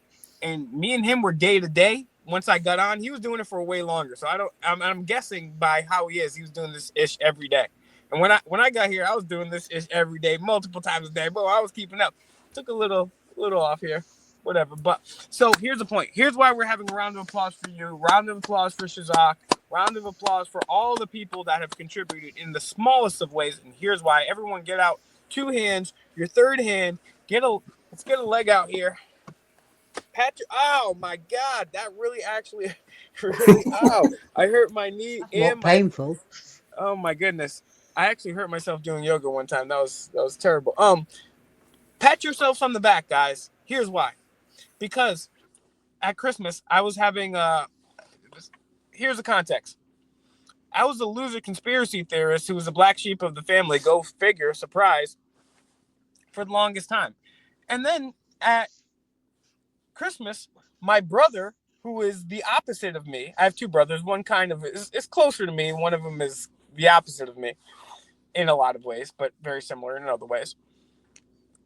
me and him were day to day. Once I got on, he was doing it for way longer. So I'm guessing by how he was doing this ish every day. And when I got here, I was doing this ish every day, multiple times a day. Bro, I was keeping up. Took a little off here. Whatever. But so here's the point. Here's why we're having a round of applause for you. Round of applause for Shazak. Round of applause for all the people that have contributed in the smallest of ways. And here's why. Everyone get out 2 hands. Your third hand. Let's get a leg out here. Pat your, oh my God. That really actually I hurt my knee and my painful. Oh my goodness. I actually hurt myself doing yoga one time. That was terrible. Pat yourselves on the back, guys. Here's why. Because at Christmas, I was having here's the context. I was a loser conspiracy theorist who was a black sheep of the family, go figure, surprise, for the longest time. And then at Christmas, my brother, who is the opposite of me, I have 2 brothers, one kind of is closer to me, one of them is the opposite of me in a lot of ways, but very similar in other ways.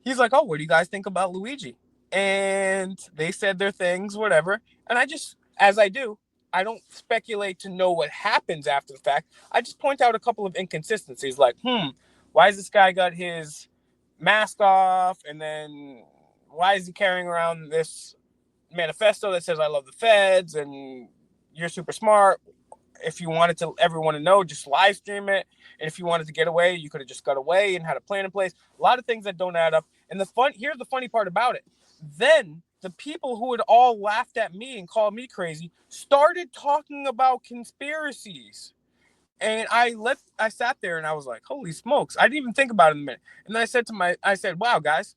He's like, oh, what do you guys think about Luigi? And they said their things, whatever. And I just, as I do, I don't speculate to know what happens after the fact. I just point out a couple of inconsistencies like, why has this guy got his mask off? And then why is he carrying around this manifesto that says, I love the feds and you're super smart? If you wanted to everyone to know, just live stream it. And if you wanted to get away, you could have just got away and had a plan in place. A lot of things that don't add up. And here's the funny part about it. Then the people who had all laughed at me and called me crazy started talking about conspiracies. And I sat there and I was like, holy smokes. I didn't even think about it in a minute. And then I said, wow, guys,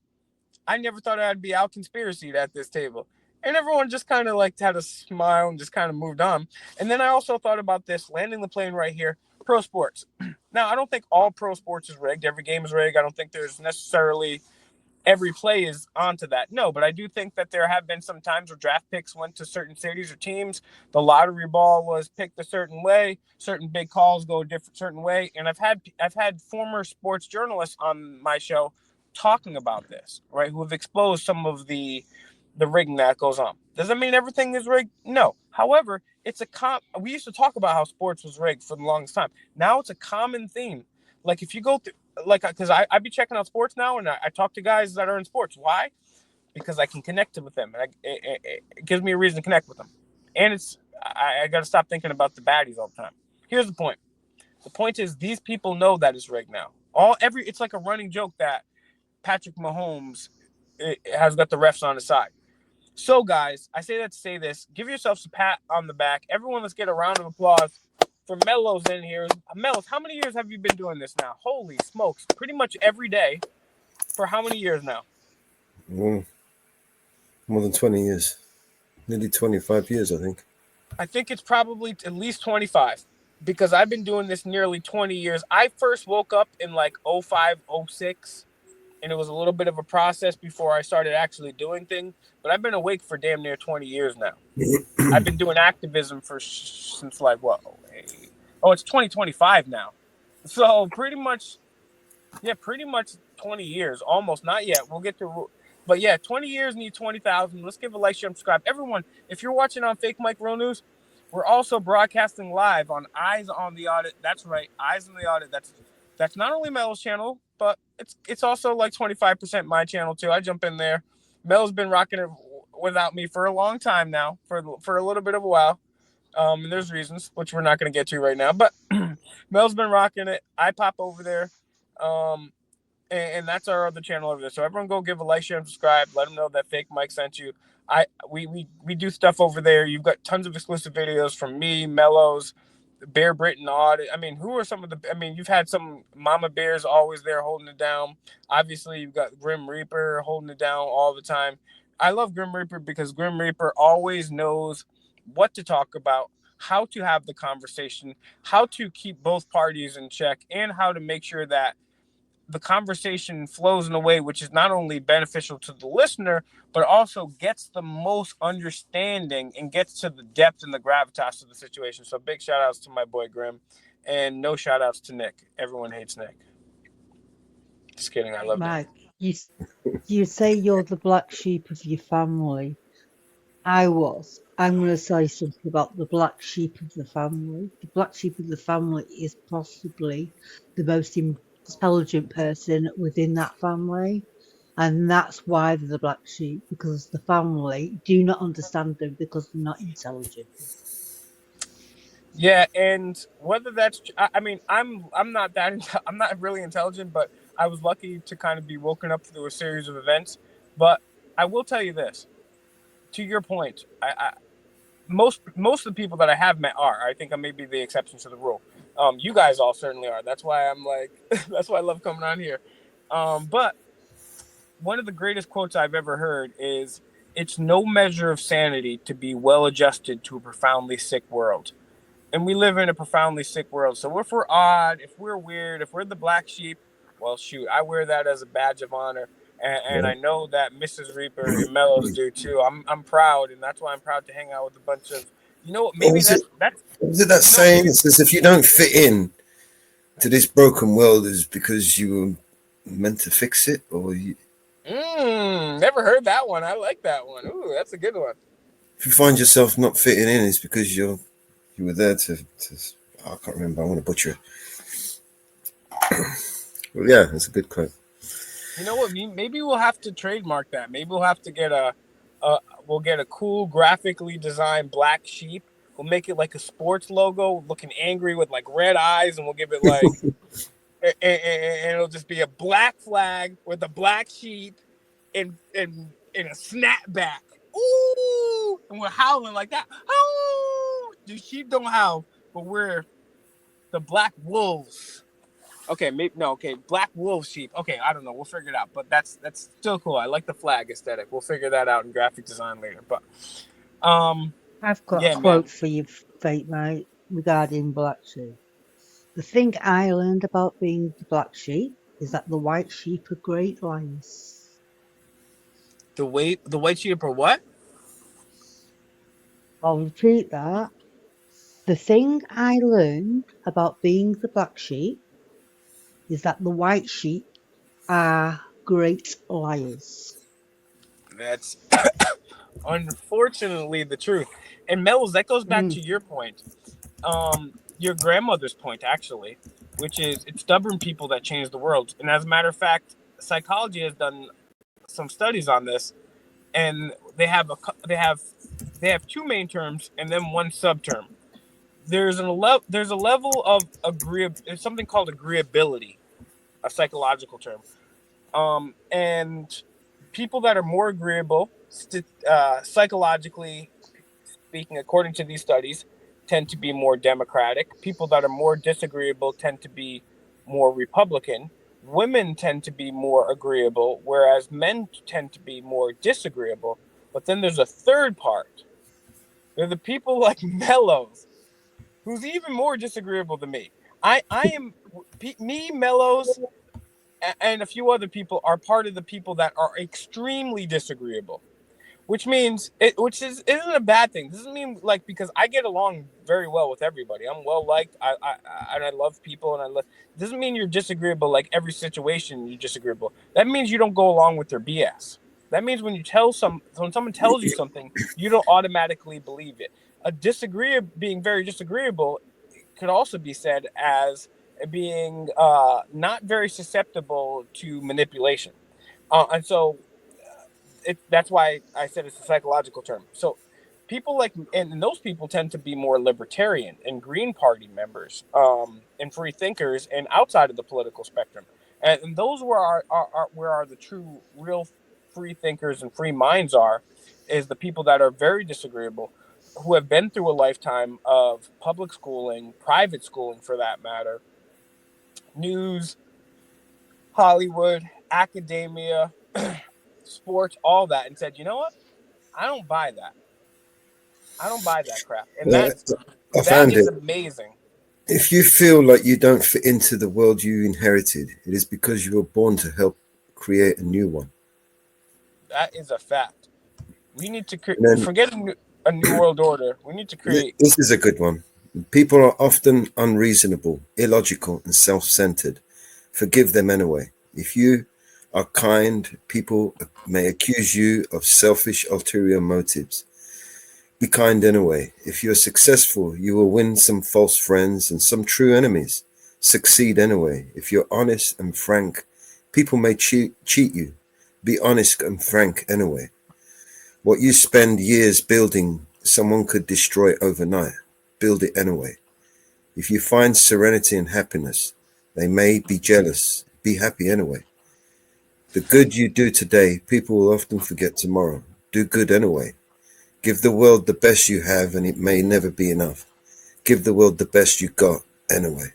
I never thought I'd be out conspiracy at this table. And everyone just kind of had a smile and just kind of moved on. And then I also thought about this, landing the plane right here, pro sports. Now, I don't think all pro sports is rigged. Every game is rigged. I don't think there's necessarily every play is onto that. No, but I do think that there have been some times where draft picks went to certain cities or teams. The lottery ball was picked a certain way. Certain big calls go a different certain way. And I've had former sports journalists on my show talking about this, right, who have exposed some of the the rigging that goes on. Does that mean everything is rigged? No. However, it's we used to talk about how sports was rigged for the longest time. Now it's a common theme. Like if you go through, like, because I be checking out sports now, and I talk to guys that are in sports. Why? Because I can connect with them, and it gives me a reason to connect with them. And I got to stop thinking about the baddies all the time. Here's the point. The point is these people know that it's rigged now. It's like a running joke that Patrick Mahomes has got the refs on his side. So, guys, I say that to say this. Give yourselves a pat on the back. Everyone, let's get a round of applause for Mello's in here. Mello's, how many years have you been doing this now? Holy smokes. Pretty much every day. For how many years now? More than 20 years. Nearly 25 years, I think. I think it's probably at least 25 because I've been doing this nearly 20 years. I first woke up in like 05, 06, and it was a little bit of a process before I started actually doing things. But I've been awake for damn near 20 years now. I've been doing activism since like what? Oh, it's 2025 now. So pretty much 20 years. Almost, not yet. We'll get to, but yeah, 20 years need 20,000. Let's give a like, share, and subscribe. Everyone, if you're watching on Fake Mike Real News, we're also broadcasting live on Eyes on the Audit. That's right, Eyes on the Audit. That's not only Mel's channel, but it's also like 25% my channel too. I jump in there. Mel's been rocking it without me for a long time now, for a little bit of a while. And there's reasons which we're not going to get to right now, but Mel's been rocking it. I pop over there. And that's our other channel over there. So everyone go give a like, share, and subscribe. Let them know that Fake Mike sent you. We do stuff over there. You've got tons of exclusive videos from me, Mellows, Bear Britain Audit. I mean, who are some of the? I mean, you've had some Mama Bears always there holding it down. Obviously, you've got Grim Reaper holding it down all the time. I love Grim Reaper because Grim Reaper always knows what to talk about, how to have the conversation, how to keep both parties in check, and how to make sure that the conversation flows in a way which is not only beneficial to the listener, but also gets the most understanding and gets to the depth and the gravitas of the situation. So big shout outs to my boy Grim, and no shout outs to Nick. Everyone hates Nick. Just kidding. I love Mike, Nick. you say you're the black sheep of your family. I'm going to say something about the black sheep of the family. The black sheep of the family is possibly the most intelligent person within that family. And that's why they're the black sheep, because the family do not understand them because they're not intelligent. Yeah, and whether I mean, I'm not I'm not really intelligent, but I was lucky to kind of be woken up through a series of events. But I will tell you this, to your point, most of the people that I have met are. I think I may be the exception to the rule. You guys all certainly are. That's why I'm like, that's why I love coming on here. But one of the greatest quotes I've ever heard is, "It's no measure of sanity to be well adjusted to a profoundly sick world." And we live in a profoundly sick world. So if we're odd, if we're weird, if we're the black sheep, well, shoot, I wear that as a badge of honor. And I know that Mrs. Reaper and Mellows do too. I'm proud, and that's why I'm proud to hang out with a bunch of, you know what, maybe Is it that's that saying that says if you don't fit in to this broken world is because you were meant to fix it, or never heard that one. I like that one. Ooh, that's a good one. if you find yourself not fitting in, it's because you were there to I can't remember. I want to butcher it. Well, yeah, it's a good quote. You know what? Maybe we'll have to trademark that. Maybe we'll have to get we'll get a cool graphically designed black sheep. We'll make it like a sports logo, looking angry with like red eyes, and we'll give it like, and it'll just be a black flag with a black sheep, in a snapback. Ooh, and we're howling like that. Oh, the sheep don't howl, but we're the black wolves. Okay, maybe no. Okay, black wolf sheep. Okay, I don't know. We'll figure it out. But that's still cool. I like the flag aesthetic. We'll figure that out in graphic design later. But I've got yeah, a man. quote for you, Fate Mate, regarding black sheep. The thing I learned about being the black sheep is that the white sheep are great liars. The white sheep are what? I'll repeat that. The thing I learned about being the black sheep is that the white sheep are great liars. That's unfortunately the truth. And Mel's, that goes back Mm. to your point, your grandmother's point actually, which is it's stubborn people that change the world. And as a matter of fact, psychology has done some studies on this, and they have two main terms and then one subterm. There's a level of there's something called agreeability, a psychological term. And people that are more agreeable, psychologically speaking, according to these studies, tend to be more Democratic. People that are more disagreeable tend to be more Republican. Women tend to be more agreeable, whereas men tend to be more disagreeable. But then there's a third part. They're the people like Mellows, who's even more disagreeable than me. I am me, Mellows, and a few other people are part of the people that are extremely disagreeable, which means which isn't a bad thing. This doesn't mean like because I get along very well with everybody. I'm well liked. And I love people and I love. Doesn't mean you're disagreeable. Like every situation you're disagreeable. That means you don't go along with their BS. That means when when someone tells you something, you don't automatically believe it. Being very disagreeable could also be said as being not very susceptible to manipulation. And so that's why I said it's a psychological term. So people like, and those people tend to be more libertarian and Green Party members, and free thinkers and outside of the political spectrum. And those where are the true, real free thinkers and free minds are, is the people that are very disagreeable, who have been through a lifetime of public schooling, private schooling for that matter, news, Hollywood, academia, sports, all that, and said, you know what? I don't buy that. I don't buy that crap. And Yeah, I that found is it. amazing. If you feel like you don't fit into the world you inherited, it is because you were born to help create a new one. That is a fact. We need to And then forget a new world order. We need to create. this is a good one. People are often unreasonable, illogical, and self centered. Forgive them anyway. If you are kind, people may accuse you of selfish, ulterior motives. Be kind anyway. If you're successful, you will win some false friends and some true enemies. Succeed anyway. If you're honest and frank, people may cheat you. Be honest and frank anyway. What you spend years building, someone could destroy overnight. Build it anyway. If you find serenity and happiness, they may be jealous. Be happy anyway. The good you do today, people will often forget tomorrow. Do good anyway. Give the world the best you have, and it may never be enough. Give the world the best you got anyway.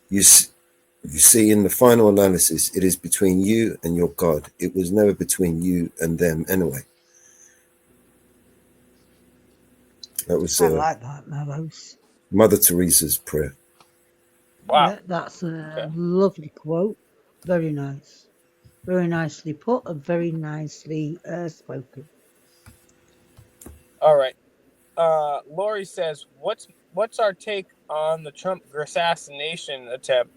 You see, in the final analysis, it is between you and your God. It was never between you and them anyway. That was I like that, Mellows. Mother Teresa's prayer. Wow. Yeah, that's a Okay. lovely quote. Very nice. Very nicely put and very nicely spoken. All right. Lori says, "What's our take on the Trump assassination attempt?"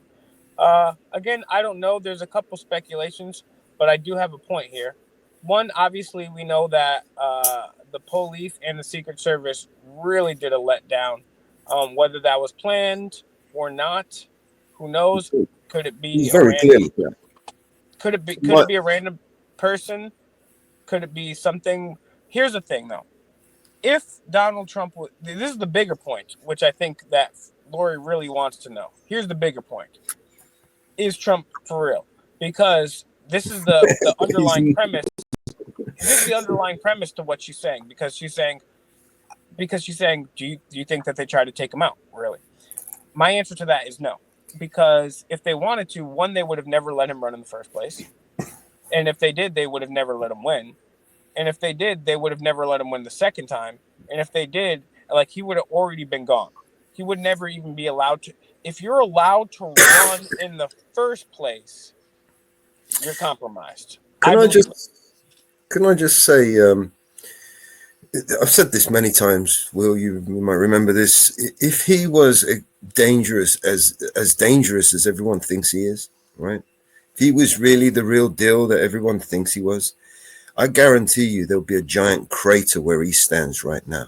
Again, I don't know. There's a couple speculations, but I do have a point here. One, obviously, we know that the police and the Secret Service really did a letdown. Whether that was planned or not, who knows? Could it He's be a very random? clearly there. Could it be a random person? Could it be something? Here's the thing, though. If Donald Trump would, this is the bigger point, which I think that Lori really wants to know. Here's the bigger point: is Trump for real? Because this is the underlying premise. This is the underlying premise to what she's saying. Because she's saying, do you think that they tried to take him out? Really? My answer to that is no. Because if they wanted to, one, they would have never let him run in the first place, and if they did, they would have never let him win. And if they did, they would have never let him win the second time. And if they did, like, he would have already been gone. He would never even be allowed to. If you're allowed to run in the first place, you're compromised. I Can I believe. just say, I've said this many times. Will, you might remember this. If he was dangerous as everyone thinks he is, right? If he was really the real deal that everyone thinks he was, I guarantee you there'll be a giant crater where he stands right now.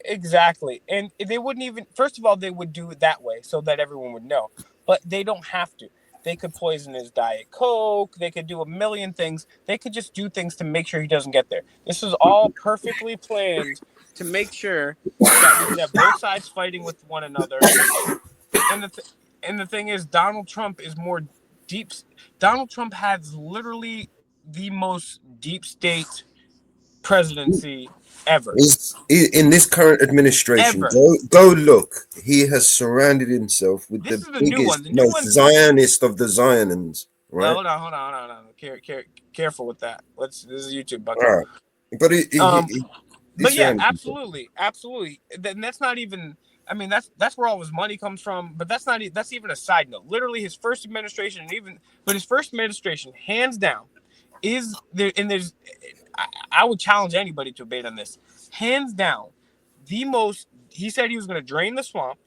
Exactly. And they wouldn't even, first of all, they would do it that way so that everyone would know. But they don't have to. They could poison his Diet Coke. They could do a million things. They could just do things to make sure he doesn't get there. This is all perfectly planned to make sure that we can have both sides fighting with one another. And the thing is, Donald Trump is more deep. Donald Trump has literally the most deep state presidency ever. In this current administration, Ever. go look. He has surrounded himself with This the is the new one. biggest, The new most one's Zionist of the Zionists, well, right? hold on. Careful with that. This is YouTube, Bucko. All right. But But yeah, surrounded himself. absolutely. Then that's not even. I mean, that's where all his money comes from. But that's not. That's even a side note. Literally, his first administration, his first administration, hands down, is there. And there's, I would challenge anybody to debate on this. Hands down, the most. He said he was going to drain the swamp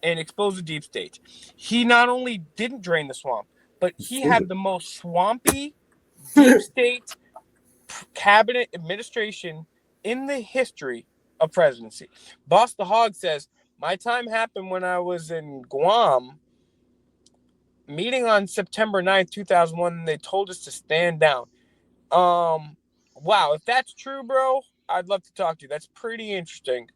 and expose the deep state. He not only didn't drain the swamp, but he had the most swampy deep state cabinet administration in the history of presidency. Boss the Hog says, my time happened when I was in Guam, meeting on September 9th, 2001, and they told us to stand down. Wow, if that's true, bro, I'd love to talk to you. That's pretty interesting.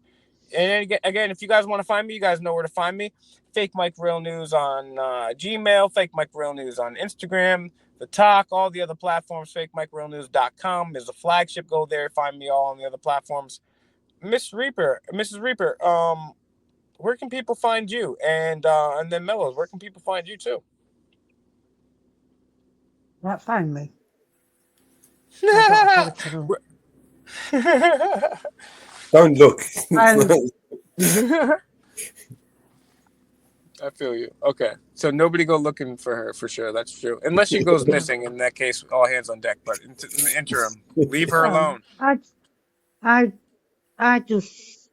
And again, if you guys want to find me, you guys know where to find me. Fake Mike Real News on Gmail, Fake Mike Real News on Instagram, The Talk, all the other platforms. FakeMikeRealNews.com is a flagship. Go there, find me all on the other platforms. Mrs. Reaper, where can people find you? And then Mellows, where can people find you too? That find me. I Don't look. I feel you. Okay, so nobody go looking for her for sure. That's true. Unless she goes missing, in that case, all hands on deck. But in the interim, leave her alone. I just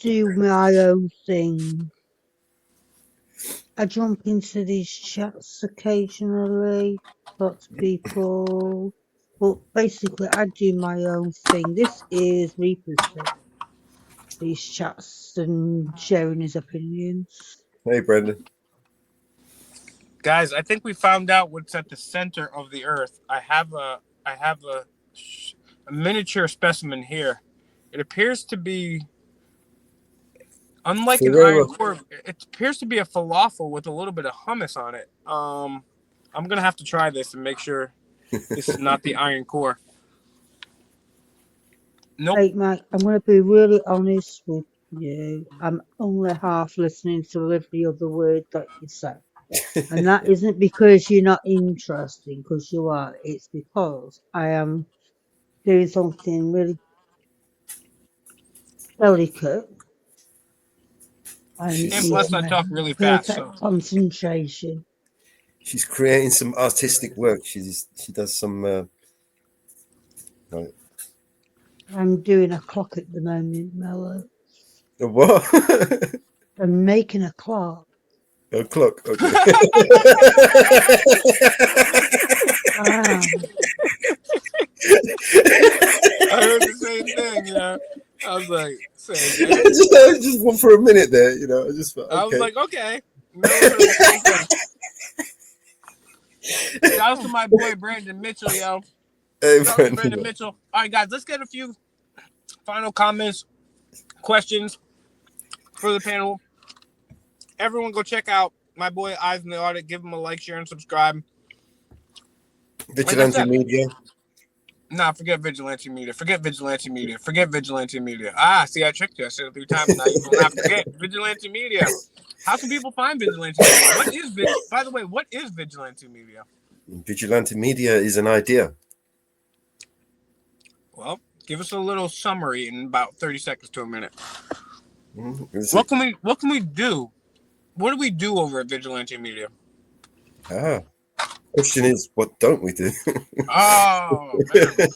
do my own thing. I jump into these chats occasionally, talk to people, but basically I do my own thing. This is Reaper's thing. These chats and sharing his opinions. Hey, Brendan. Guys, I think we found out what's at the center of the Earth. I have a miniature specimen here. It appears to be, unlike an iron core, it appears to be a falafel with a little bit of hummus on it. I'm gonna have to try this and make sure this is not the iron core. Nope. Hey, Mike, I'm going to be really honest with you. I'm only half listening to every other word that you say. And that isn't because you're not interesting, because you are. It's because I am doing something really delicate. And plus, I talk really fast. So. Concentration. She's creating some artistic work. She does some. I'm doing a clock at the moment, Mello. A what? I'm making a clock. A clock. Okay. I heard the same thing, you know. I was like, just one for a minute there, you know. I was like, okay. Shout out to my boy Brandon Mitchell, yo. Hey, Brandon Mitchell. All right, guys, let's get a few final comments, questions for the panel. Everyone go check out my boy Eyes in the Audit. Give him a like, share, and subscribe. Vigilante Media. Nah, forget Vigilante Media. Forget Vigilante Media. Forget Vigilante Media. Ah, see, I tricked you. I said it 3 times. Now you will not forget Vigilante Media. How can people find Vigilante Media? By the way, what is Vigilante Media? Vigilante Media is an idea. Well, give us a little summary in about 30 seconds to a minute. What can we do? What do we do over at Vigilante Media? Question is, what don't we do? Oh, man.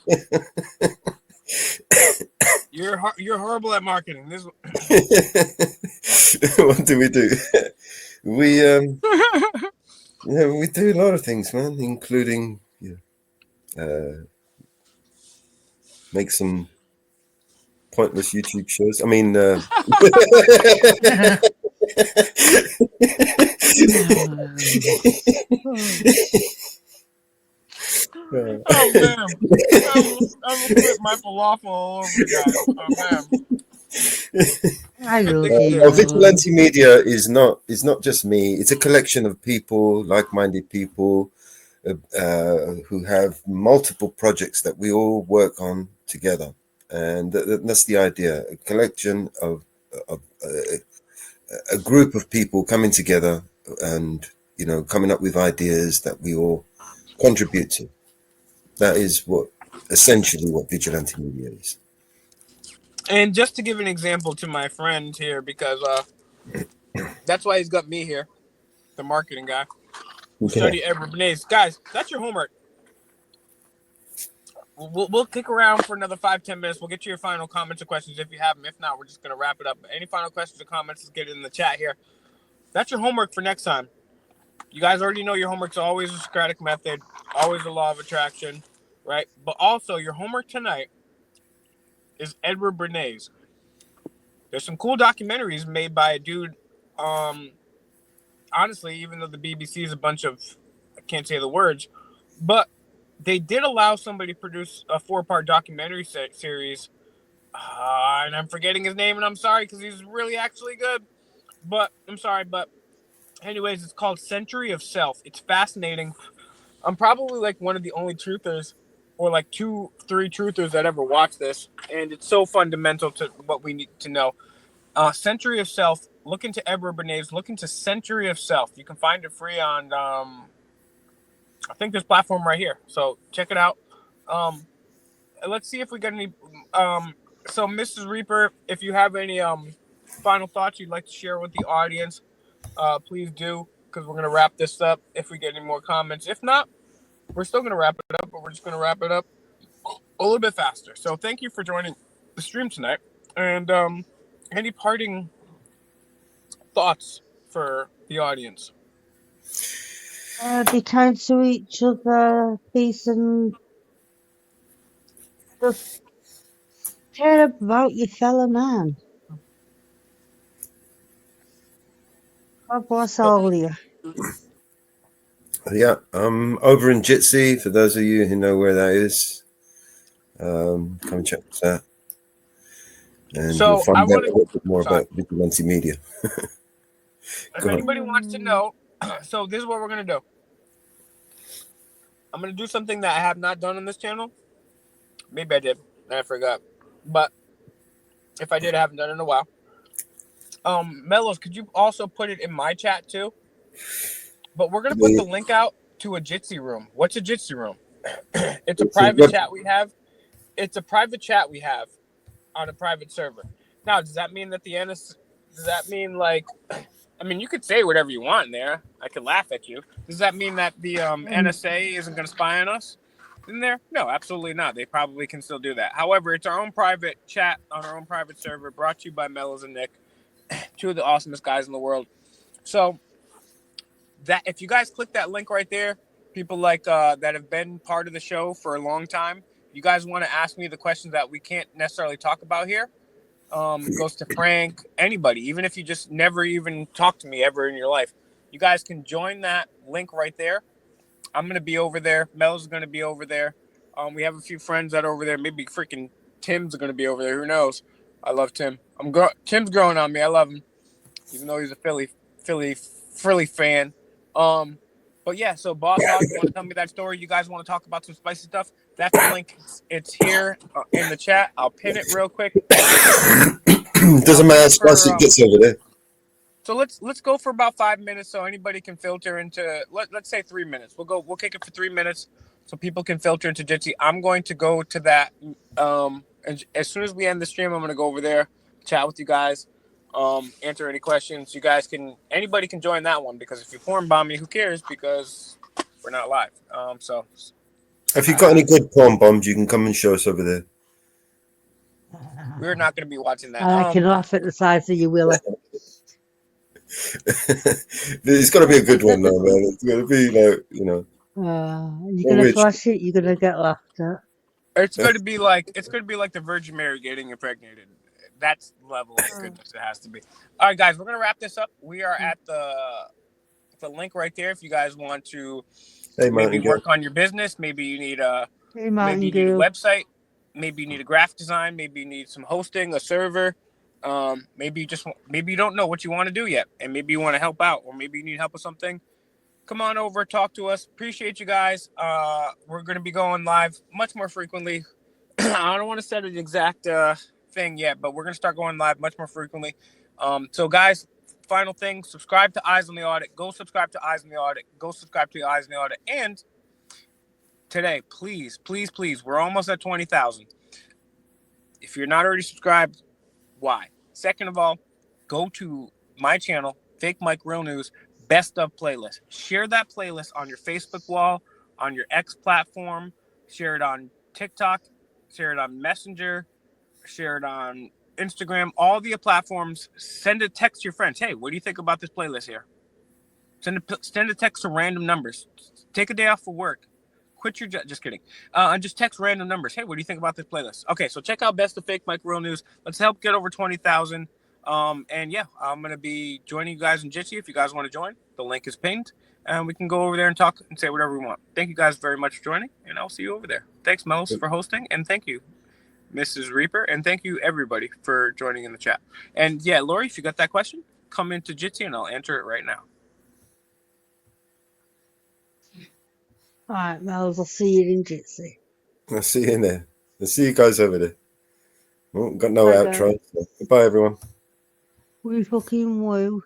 You're horrible at marketing. What do we do? We we do a lot of things, man, including make some pointless YouTube shows. I mean, Oh man, I'm gonna flip my falafel all over you guys. Oh man, I I love think you, Melon. Vigilante Media is not just me. It's a collection of people, like-minded people, who have multiple projects that we all work on together, and that's the idea. A collection of a group of people coming together and coming up with ideas that we all contribute to. That is essentially what Vigilante Media is. And just to give an example to my friend here, because that's why he's got me here, the marketing guy who Yeah. studied Edward Bernays. Guys, that's your homework. We'll kick around for another 5-10 minutes. We'll get to your final comments or questions if you have them. If not, we're just gonna wrap it up. Any final questions or comments? Let's get it in the chat here. That's your homework for next time. You guys already know your homework's always a Socratic method, always the law of attraction, right? But also your homework tonight is Edward Bernays. There's some cool documentaries made by a dude. Honestly, even though the BBC is a bunch of, I can't say the words, but they did allow somebody to produce a 4-part documentary series. And I'm forgetting his name, and I'm sorry because he's really actually good. But I'm sorry, but anyways, it's called Century of Self. It's fascinating. I'm probably like one of the only truthers, or like 2-3 truthers that ever watched this, and it's so fundamental to what we need to know. Century of Self. Look into Edward Bernays. Look into Century of Self. You can find it free on, I think this platform right here. So check it out. Let's see if we get any. So Mrs. Reaper, if you have any final thoughts you'd like to share with the audience, please do, because we're gonna wrap this up. If we get any more comments, if not, we're still gonna wrap it up, but we're just gonna wrap it up a little bit faster. So thank you for joining the stream tonight, and any parting thoughts for the audience? Be kind to each other, peace, and just care about your fellow man. God bless all of you. Yeah, over in Jitsi, for those of you who know where that is, come and check us out. And So you'll find I out want a little bit more sorry. about Vigilante Media. If Go on. anybody wants to know, so this is what we're gonna do. I'm gonna do something that I have not done on this channel. Maybe I did, and I forgot. But if I did, I haven't done it in a while. Mellows, could you also put it in my chat too? But we're gonna put the link out to a Jitsi room. What's a Jitsi room? It's a private chat we have. It's a private chat we have on a private server. Now, does that mean that does that mean like, I mean, you could say whatever you want in there. I could laugh at you. Does that mean that the NSA isn't going to spy on us in there? No, absolutely not. They probably can still do that. However, it's our own private chat on our own private server, brought to you by Mellows and Nick, 2 of the awesomest guys in the world. So that if you guys click that link right there, people like that have been part of the show for a long time, you guys want to ask me the questions that we can't necessarily talk about here, goes to Frank, anybody, even if you just never even talk to me ever in your life, you guys can join that link right there. I'm going to be over there. Mel's going to be over there. We have a few friends that are over there. Maybe freaking Tim's going to be over there. Who knows? I love Tim. Tim's growing on me. I love him, even though he's a Philly fan. But yeah, so Boss Hog, you want to tell me that story? You guys want to talk about some spicy stuff? That's the link. It's here in the chat. I'll pin it real quick. Doesn't matter how spicy it gets over there. So let's go for about 5 minutes, so anybody can filter into. Let's say 3 minutes. We'll kick it for 3 minutes, so people can filter into Jitsi. I'm going to go to that. And as soon as we end the stream, I'm going to go over there, chat with you guys, answer any questions. You guys anybody can join that one, because if you porn bomb me, who cares? Because we're not live. So if you've got any good porn bombs, you can come and show us over there. We're not going to be watching that. I can laugh at the size of you, Willa. It's got to be a good one, though, man. It's got to be like, You're Or gonna which? flash it. You're gonna get laughed at. It's going to be like the Virgin Mary getting impregnated. That's the level of goodness it has to be. All right, guys, we're going to wrap this up. We are at the link right there. If you guys want to Hey, maybe Mountain Girl. work on your business, maybe you need a Hey, Mountain a Girl. website, maybe you need a graphic design, maybe you need some hosting, a server. Maybe you don't know what you want to do yet, and maybe you want to help out, or maybe you need help with something. Come on over, talk to us. Appreciate you guys. We're going to be going live much more frequently. I don't want to set an exact thing yet, but we're going to start going live much more frequently. So, guys, final thing: subscribe to Eyes on the Audit. Go subscribe to Eyes on the Audit. Go subscribe to Eyes on the Audit. And today, please, please, please, we're almost at 20,000. If you're not already subscribed, why? Second of all, go to my channel, Fake Mike Real News, Best of Playlist. Share that playlist on your Facebook wall, on your X platform, share it on TikTok, share it on Messenger, share it on Instagram, all the platforms. Send a text to your friends. Hey, what do you think about this playlist here? Send a text to random numbers. Take a day off for work. Quit your job. Just kidding. And just text random numbers. Hey, what do you think about this playlist? Okay, so check out Best of Fake Mike Real News. Let's help get over 20,000. And yeah, I'm going to be joining you guys in Jitsi if you guys want to join. The link is pinned. And we can go over there and talk and say whatever we want. Thank you guys very much for joining. And I'll see you over there. Thanks, Melis, for hosting. And thank you, Mrs. Reaper. And thank you, everybody, for joining in the chat. And yeah, Lori, if you got that question, come into Jitsi and I'll answer it right now. All right, Mel's. I'll see you in Jitsi. I'll see you in there. I'll see you guys over there. Oh, got no Bye, outro. So goodbye, everyone. We fucking woo.